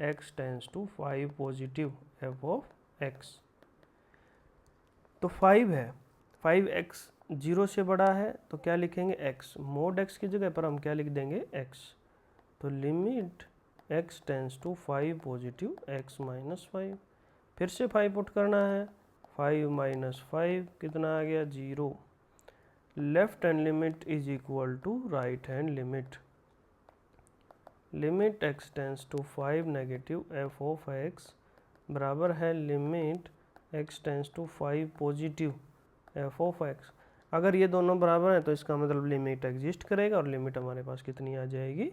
Speaker 1: x tends to 5 positive f of x। तो 5 है, 5x 0 से बड़ा है तो क्या लिखेंगे x, मोड x की जगह पर हम क्या लिख देंगे x। तो limit x tends to 5 positive x minus 5, फिर से 5 पुट करना है, 5 माइनस 5 कितना आ गया 0। Left hand limit is equal to right hand limit, limit x tends to 5 negative f of x बराबर है limit x tends to 5 positive f of x। अगर ये दोनों बराबर हैं तो इसका मतलब लिमिट एग्जिस्ट करेगा और लिमिट हमारे पास कितनी आ जाएगी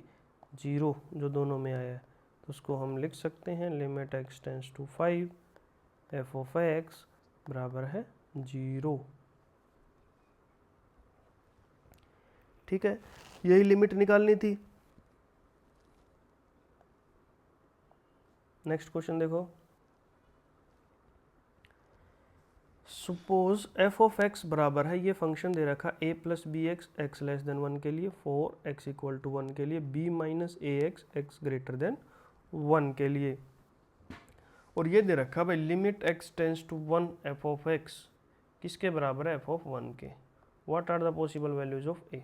Speaker 1: 0, जो दोनों में आया है। तो उसको हम लिख सकते हैं limit x tends to 5 f of x बराबर है 0। ठीक है, यही लिमिट निकालनी थी। नेक्स्ट क्वेश्चन देखो, सपोज f ऑफ x बराबर है, ये फंक्शन दे रखा a plus b x x less than 1 के लिए, 4x इक्वल टू 1 के लिए, b minus a x x greater than 1 के लिए, और ये दे रखा भाई limit x tends to 1 f of x किसके बराबर है f ऑफ 1 के। What are the possible values of a।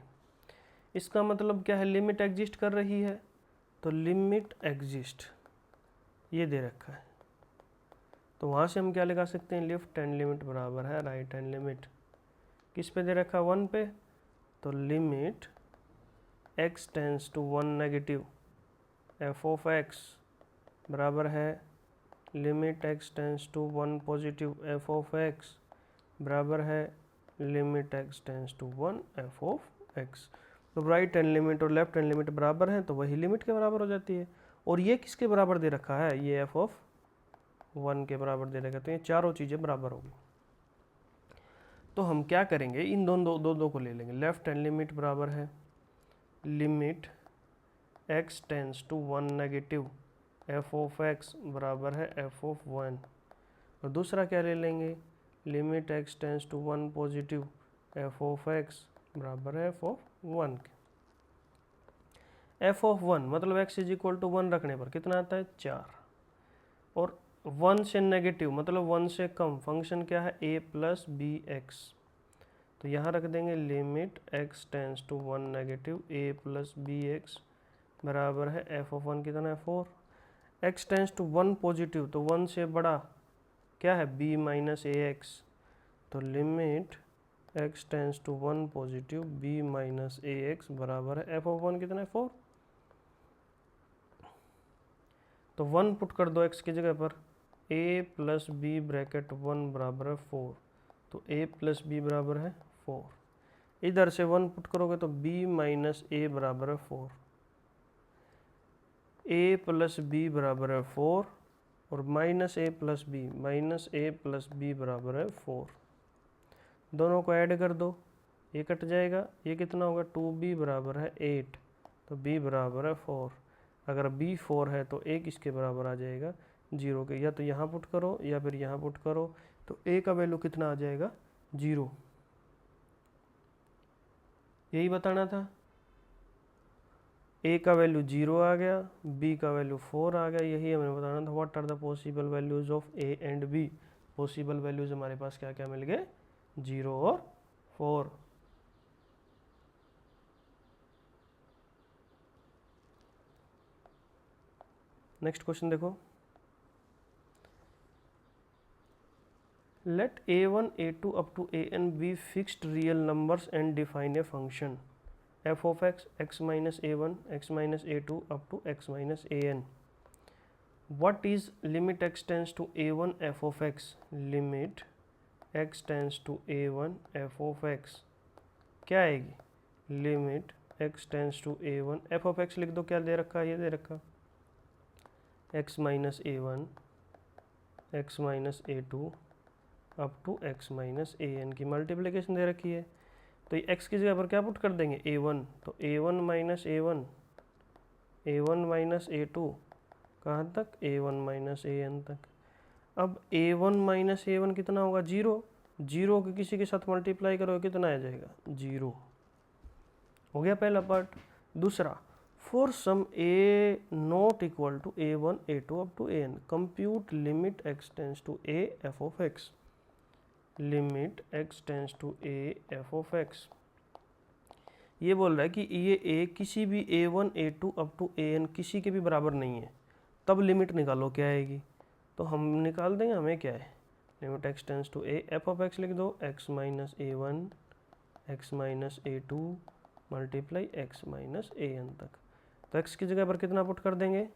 Speaker 1: इसका मतलब क्या है, लिमिट एग्जिस्ट कर रही है, तो लिमिट एग्जिस्ट ये दे रखा है, तो वहाँ से हम क्या लगा सकते हैं, लेफ्ट हैंड लिमिट बराबर है राइट हैंड लिमिट। किस पे दे रखा 1 पे, तो limit x tends to 1 negative f of x बराबर है limit x tends to 1 positive f of x बराबर है limit x tends to 1 f of x। तो राइट हैंड लिमिट और लेफ्ट हैंड लिमिट बराबर हैं तो वही लिमिट के बराबर हो जाती है। और ये किसके बराबर दे रखा है, ये f ऑफ 1 के बराबर दे रखा है, तो ये चारों चीज़ें बराबर होगी। तो हम क्या करेंगे, इन दो को ले लेंगे। लेफ्ट हैंड लिमिट बराबर है limit x tends to 1 negative f of x बराबर है f ऑफ 1, और दूसरा क्या ले लेंगे, limit x tends to 1 positive f of x बराबर है f ऑफ 1 के। f ऑफ 1 मतलब x इज इक्वल टू 1 रखने पर कितना आता है 4, और 1 से नेगेटिव मतलब 1 से कम, फंक्शन क्या है a प्लस बी एक्स, तो यहाँ रख देंगे limit x tends to 1 negative a plus b x बराबर है f ऑफ 1 कितना है 4। x टेंस टू 1 पॉजिटिव तो 1 से बड़ा क्या है b माइनस ए एक्स, तो limit x tends to 1 positive b minus a x बराबर है f ऑफ 1 कितना है 4। तो 1 पुट कर दो x की जगह पर, a प्लस बी ब्रैकेट 1 बराबर है 4, तो a प्लस बी बराबर है 4। इधर से 1 पुट करोगे तो b माइनस ए बराबर है 4, a प्लस बी बराबर है 4, और माइनस ए प्लस बी बराबर है 4। दोनों को ऐड कर दो, ये कट जाएगा, ये कितना होगा 2b बराबर है 8, तो b बराबर है 4। अगर b 4 है तो a किसके बराबर आ जाएगा 0 के, या तो यहाँ पुट करो या फिर यहाँ पुट करो, तो a का वैल्यू कितना आ जाएगा 0। यही बताना था, a का वैल्यू 0 आ गया, b का वैल्यू 4 आ गया, यही हमें बताना था। What are the possible values of a and b। Possible values हमारे पास क्या क्या मिल गए 0 और 4। नेक्स्ट क्वेश्चन देखो, let a1 a2 up to an be fixed real numbers and define a function f of x x minus a1 x minus a2 up to x minus an। what is limit x tends to a1 f of x, limit x tends to a1 f of x क्या आएगी, limit x tends to a1 f of x लिख दो, क्या दे रखा है, ये दे रखा x minus a1 x minus a2 up टू x माइनस ए एन की मल्टीप्लिकेशन दे रखी है। तो ये x की जगह पर क्या पुट कर देंगे a1, तो a1 minus a1 a1 minus a2 कहाँ तक a1 माइनस ए एन तक। अब a1 माइनस a1 कितना होगा 0, 0 के किसी के साथ मल्टीप्लाई करो कितना आ जाएगा 0। हो गया पहला पार्ट। दूसरा For some a not equal to a1 a2 up to an, compute limit x tends to a f of x. Limit x tends to a f of x. ये बोल रहा है कि ये a किसी भी a1 a2 up to an किसी के भी बराबर नहीं है, तब लिमिट निकालो क्या आएगी. तो हम निकाल देंगे, हमें क्या है, limit x tends to a f of x लिख दो, x minus a1 x minus a2 multiply x minus an तक. तो x की जगह पर कितना पुट कर देंगे,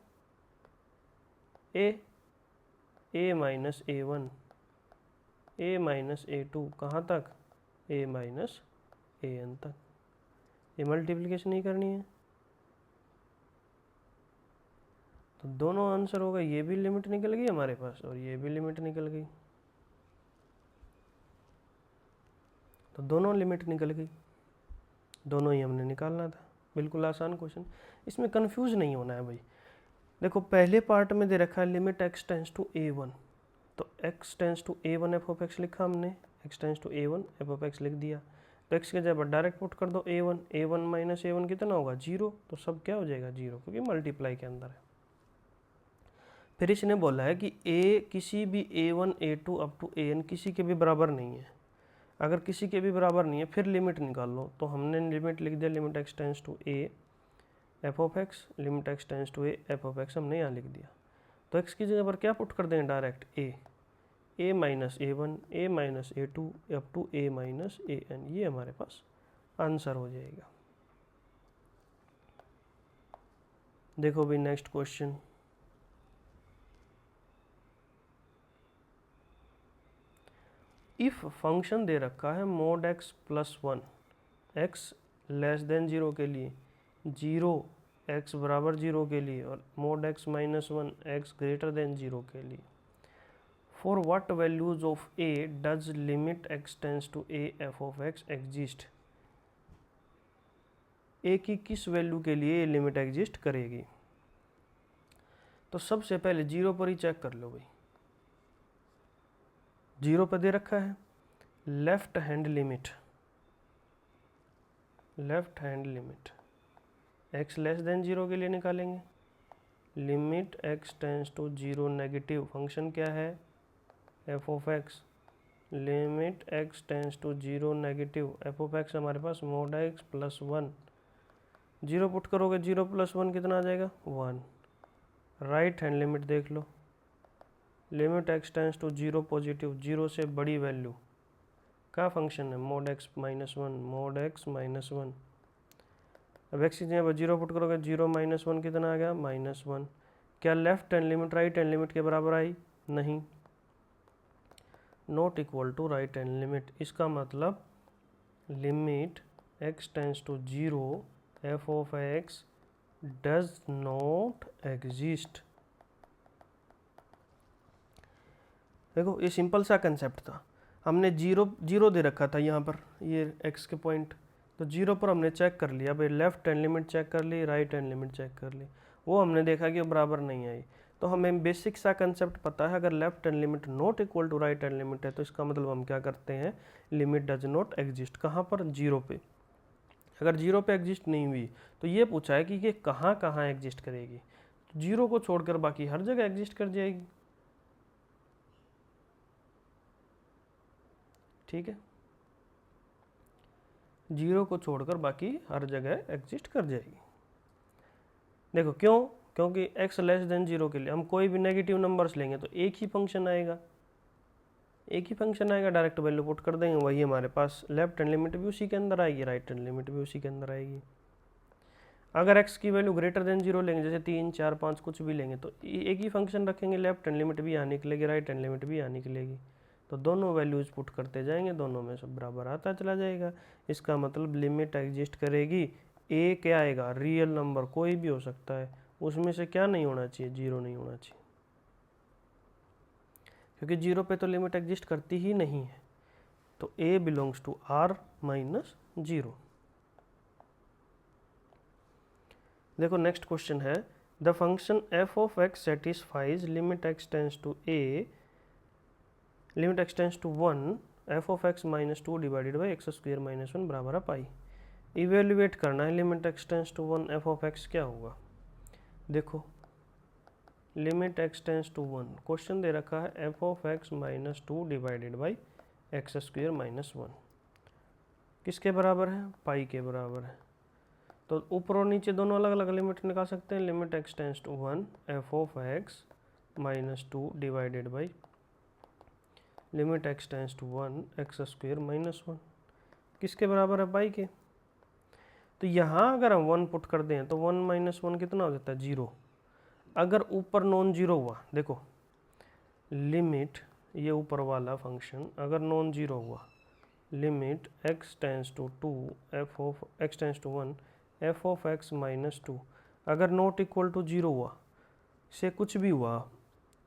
Speaker 1: a minus a1 a minus a2 कहाँ तक, a माइनस an तक. ये मल्टीप्लिकेशन नहीं करनी है, तो दोनों आंसर होगा. ये भी लिमिट निकल गई हमारे पास और ये भी लिमिट निकल गई, तो दोनों लिमिट निकल गई. दोनों ही हमने निकालना था. बिल्कुल आसान क्वेश्चन, इसमें कंफ्यूज नहीं होना है भाई. देखो पहले पार्ट में दे रखा है limit x tends to a1, तो x tends to a1 f of x लिखा हमने, x tends to a1 f of x लिख दिया. तो x के जगह डायरेक्ट पुट कर दो a1 माइनस a1 कितना होगा 0, तो सब क्या हो जाएगा 0, क्योंकि मल्टीप्लाई के अंदर है. फिर इसने बोला है कि a किसी भी a1 a2 up to an किसी के भी बराबर नहीं है. अगर किसी के भी बराबर नहीं है फिर लिमिट निकाल लो. तो हमने लिमिट लिख दिया, limit x tends to a f of x, limit x tends to a f of x हमने यहाँ लिख दिया. तो x की जगह पर क्या पुट कर देंगे direct, a minus a1 a minus a2 up to a minus an. ये हमारे पास आंसर हो जाएगा. देखो भाई नेक्स्ट क्वेश्चन. इफ फंक्शन दे रखा है mod x plus 1 x less than 0 के लिए, 0 x बराबर 0 के लिए और mod x minus 1 x greater than 0 के लिए. For what values of a does limit x tends to a f of x exist. a की किस वैल्यू के लिए लिमिट एग्जिस्ट करेगी. तो सबसे पहले 0 पर ही चेक कर लो भाई. 0 पर दे रखा है left hand limit, left hand limit x less than 0 के लिए निकालेंगे. Limit x tends to 0 negative, function क्या है f of x. Limit x tends to 0 negative f of x हमारे पास मोड x प्लस 1. 0 पुट करोगे 0 प्लस 1 कितना आ जाएगा 1. राइट हैंड लिमिट देख लो, limit x tends to 0 positive, 0 से बड़ी वैल्यू का फंक्शन है mod x minus 1, mod x minus 1. अब x की जगह 0 पुट करोगे 0 माइनस 1 कितना आ गया -1. क्या left hand limit right hand limit के बराबर आई, नहीं, not equal to right hand limit. इसका मतलब limit x tends to 0 f of x does not exist. देखो ये सिंपल सा कंसेप्ट था. हमने 0 दे रखा था यहाँ पर, ये x के पॉइंट, तो 0 पर हमने चेक कर लिया भाई, लेफ्ट हैंड लिमिट चेक कर ली, राइट हैंड लिमिट चेक कर ली, वो हमने देखा कि वो बराबर नहीं आई. तो हमें बेसिक सा कंसेप्ट पता है, अगर left hand limit not equal to right hand limit है तो इसका मतलब हम क्या करते हैं, लिमिट डज नॉट एग्जिस्ट. कहाँ पर 0 पे. अगर 0 पे एग्जिस्ट नहीं हुई तो ये पूछा है कि ये कहाँ कहाँ एग्जिस्ट करेगी. तो 0 को छोड़कर बाकी हर जगह एग्जिस्ट कर जाएगी. ठीक है, 0 को छोड़कर बाकी हर जगह एग्जिस्ट कर जाएगी. देखो क्यों, क्योंकि x लेस देन 0 के लिए हम कोई भी नेगेटिव नंबर्स लेंगे तो एक ही फंक्शन आएगा, एक ही फंक्शन आएगा, डायरेक्ट वैल्यू पुट कर देंगे, वही हमारे पास लेफ्ट हैंड लिमिट भी उसी के अंदर आएगी, राइट हैंड लिमिट भी उसी के अंदर आएगी. अगर x की वैल्यू ग्रेटर देन 0 लेंगे, जैसे 3 4 5 कुछ भी लेंगे, तो एक ही फंक्शन रखेंगे, लेफ्ट हैंड लिमिट भी यहाँ निकलेगी, राइट हैंड लिमिट भी यहाँ निकलेगी. तो दोनों वैल्यूज पुट करते जाएंगे, दोनों में सब बराबर आता चला जाएगा. इसका मतलब लिमिट एग्जिस्ट करेगी. a क्या आएगा, रियल नंबर कोई भी हो सकता है, उसमें से क्या नहीं होना चाहिए, 0 नहीं होना चाहिए, क्योंकि 0 पे तो लिमिट एग्जिस्ट करती ही नहीं है. तो a belongs to r minus 0. देखो नेक्स्ट क्वेश्चन है, the function f of x satisfies limit x tends to a, limit x tends to 1 f of x minus 2 divided by x square minus 1 बराबर है pi. Evaluate करना है limit x tends to 1 f of x क्या होगा। देखो limit x tends to 1, question दे रखा है f of x minus 2 divided by X square minus 1 किसके बराबर है, पाई के बराबर है। तो ऊपर और नीचे दोनों अलग अलग लिमिट निकाल सकते हैं। Limit x tends to 1 f of x minus 2 divided by limit x tends to 1 x square minus 1 किसके बराबर है, पाई के। तो यहाँ अगर हम 1 पुट कर दें तो 1 माइनस 1 कितना हो जाता है, 0। अगर ऊपर नॉन जीरो हुआ, देखो लिमिट ये ऊपर वाला फंक्शन अगर नॉन जीरो हुआ, limit x tends to 2 f of x tends to 1 f of x minus 2 अगर नॉट इक्वल टू 0 हुआ, से कुछ भी हुआ,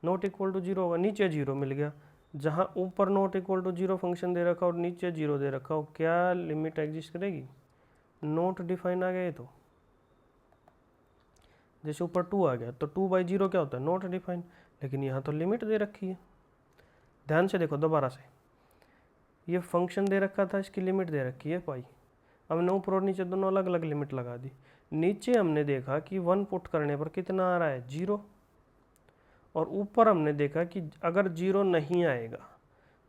Speaker 1: नॉट इक्वल टू 0 हुआ, नीचे 0 मिल गया। जहाँ ऊपर नॉट इक्वल टू 0 फंक्शन दे रखा और नीचे 0 दे रखा हो, क्या लिमिट एग्जिस्ट करेगी, नॉट डिफाइन आ गया। तो जैसे ऊपर 2 आ गया तो 2/0 क्या होता है, नॉट डिफाइन, लेकिन यहाँ तो लिमिट दे रखी है। ध्यान से देखो दोबारा से, ये फंक्शन दे रखा था, इसकी लिमिट दे रखी है पाई। हमने ऊपर और नीचे दोनों अलग अलग लिमिट लगा दी। नीचे हमने देखा कि 1 पुट करने पर कितना आ रहा है, 0। और ऊपर हमने देखा कि अगर 0 नहीं आएगा,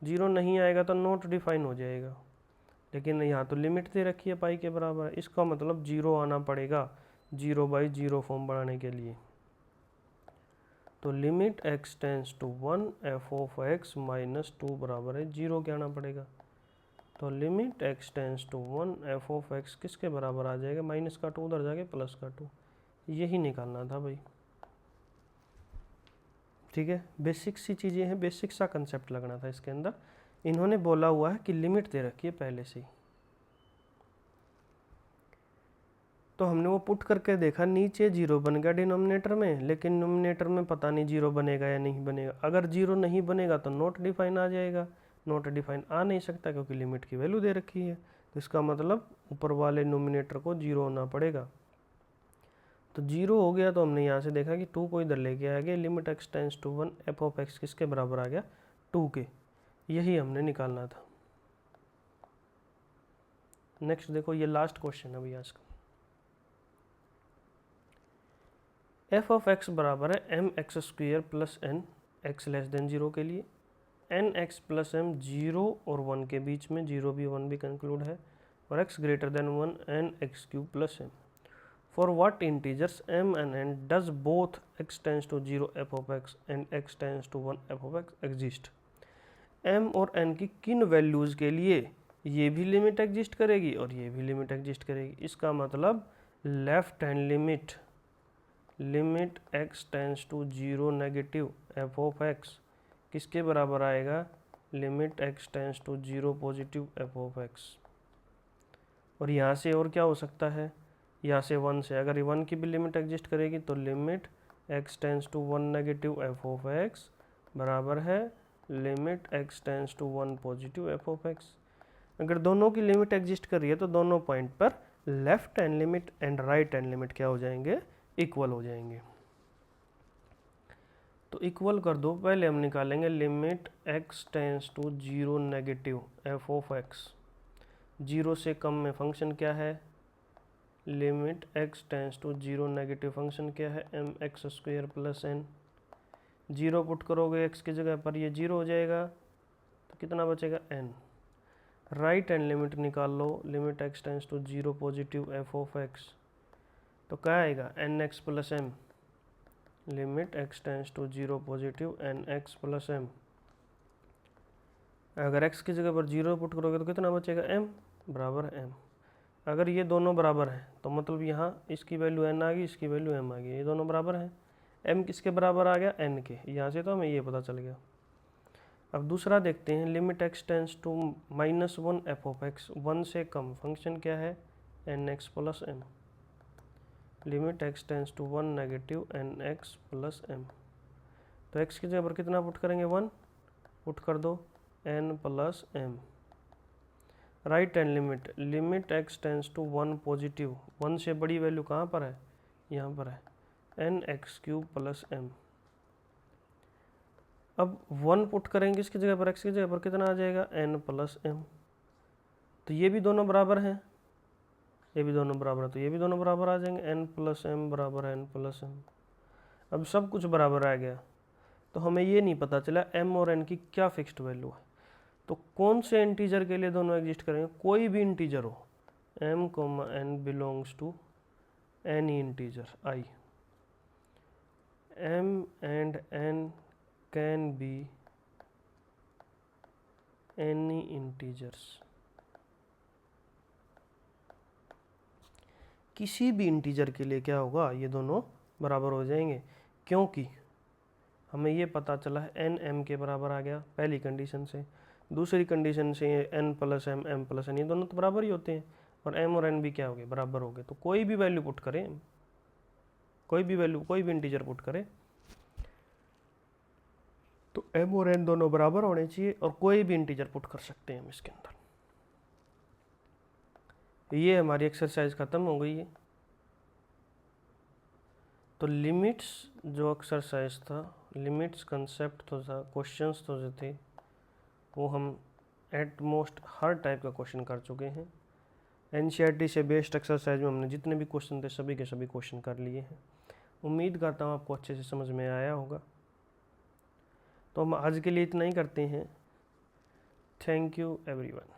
Speaker 1: 0 नहीं आएगा तो नॉट डिफाइन हो जाएगा। लेकिन यहाँ तो लिमिट दे रखी है पाई के बराबर, इसका मतलब 0 आना पड़ेगा 0/0 फॉर्म बनाने के लिए। तो limit x tends to 1 f of x minus 2 बराबर है 0 क्या आना पड़ेगा। तो limit x tends to 1 f of x किसके बराबर आ जाएगा, माइनस का 2 उधर जाके प्लस का 2, यही निकालना था भाई। ठीक है, बेसिक सी चीज़ें हैं, बेसिक सा कंसेप्ट लगना था इसके अंदर। इन्होंने बोला हुआ है कि लिमिट दे रखी है पहले से ही, तो हमने वो पुट करके देखा, नीचे 0 बन गया डिनोमिनेटर में, लेकिन नोमिनेटर में पता नहीं 0 बनेगा या नहीं बनेगा। अगर 0 नहीं बनेगा तो नॉट डिफाइन आ जाएगा, नॉट डिफाइन आ नहीं सकता क्योंकि लिमिट की वैल्यू दे रखी है। तो इसका मतलब ऊपर वाले नोमिनेटर को 0 होना पड़ेगा। तो 0 हो गया तो हमने यहाँ से देखा कि 2 को इधर लेके आ गया, limit x tends to 1 f of x किसके बराबर आ गया, 2 के। यही हमने निकालना था। नेक्स्ट देखो, ये लास्ट क्वेश्चन अभी आज का। एफ ऑफ एक्स बराबर है m x square plus n x less than 0 के लिए, एन एक्स प्लस एम 0 और 1 के बीच में, 0 भी 1 भी कंक्लूड है, और x greater than 1 n x cube plus m. For what integers m and n does both x tends to 0 f of x and x tends to 1 f of x exist। m और n की किन values के लिए ये भी limit exist करेगी और ये भी लिमिट एग्जिस्ट करेगी। इसका मतलब left hand limit, limit x tends to 0 negative f of x किसके बराबर आएगा, limit x tends to 0 positive f of x। और यहाँ से और क्या हो सकता है, यहाँ से 1 से अगर 1 की भी लिमिट एग्जिस्ट करेगी तो limit x tends to 1 negative f of x बराबर है limit x tends to 1 positive f of x। अगर दोनों की लिमिट एग्जिस्ट कर रही है तो दोनों पॉइंट पर left hand limit and right hand limit क्या हो जाएंगे, इक्वल हो जाएंगे। तो इक्वल कर दो, पहले हम निकालेंगे limit x tends to 0 negative f of x, 0 से कम में फंक्शन क्या है, limit x tends to 0 negative function क्या है, m x square plus n. 0 put करोगे x की जगह पर, ये 0 हो जाएगा, तो कितना बचेगा n। राइट हैंड लिमिट निकाल लो, limit x tends to 0 positive f of x, तो क्या आएगा n x plus m, limit x tends to 0 positive n x plus m. अगर x की जगह पर 0 पुट करोगे तो कितना बचेगा m बराबर m। अगर ये दोनों बराबर हैं तो मतलब यहाँ इसकी वैल्यू n आ गई, इसकी वैल्यू m आ गई, ये दोनों बराबर हैं। m किसके बराबर आ गया, n के, यहाँ से तो हमें ये पता चल गया। अब दूसरा देखते हैं, limit x tends to -1 f of x, 1 से कम फंक्शन क्या है, n x plus m, limit x tends to 1 negative n x plus m. तो x की जगह पर कितना पुट करेंगे, 1 पुट कर दो, n plus m. Right hand limit, limit x tends to 1 positive, 1 से बड़ी वैल्यू कहाँ पर है, यहाँ पर है, n x cube plus m. अब 1 पुट करेंगे इसकी जगह पर, x की जगह पर कितना आ जाएगा, n प्लस एम। तो ये भी दोनों बराबर हैं, ये भी दोनों बराबर है तो ये भी दोनों बराबर आ जाएंगे, n प्लस m बराबर n प्लस m। अब सब कुछ बराबर आ गया तो हमें ये नहीं पता चला m और n की क्या फिक्स्ड वैल्यू है। तो कौन से इंटीजर के लिए दोनों एग्जिस्ट करेंगे, कोई भी इंटीजर हो, m, n belongs to any integer I, m and n can be any integers। किसी भी इंटीजर के लिए क्या होगा, ये दोनों बराबर हो जाएंगे, क्योंकि हमें ये पता चला है n m के बराबर आ गया पहली कंडीशन से, दूसरी कंडीशन से n plus m m plus n, ये दोनों तो बराबर ही होते हैं, और m और n भी क्या हो गए, बराबर हो गए। तो कोई भी वैल्यू पुट करें, कोई भी वैल्यू, कोई भी इंटीजर पुट करें तो m और n दोनों बराबर होने चाहिए, और कोई भी इंटीजर पुट कर सकते हैं हम इसके अंदर। ये हमारी एक्सरसाइज ख़त्म हो गई है। तो लिमिट्स जो एक्सरसाइज था, लिमिट्स कंसेप्ट तो था, क्वेश्चंस तो जो थे वो हम एट मोस्ट हर टाइप का क्वेश्चन कर चुके हैं। एनसीईआरटी से बेस्ड एक्सरसाइज में हमने जितने भी क्वेश्चन थे सभी के सभी क्वेश्चन कर लिए हैं। उम्मीद करता हूँ आपको अच्छे से समझ में आया होगा। तो हम आज के लिए इतना ही करते हैं। Thank you everyone.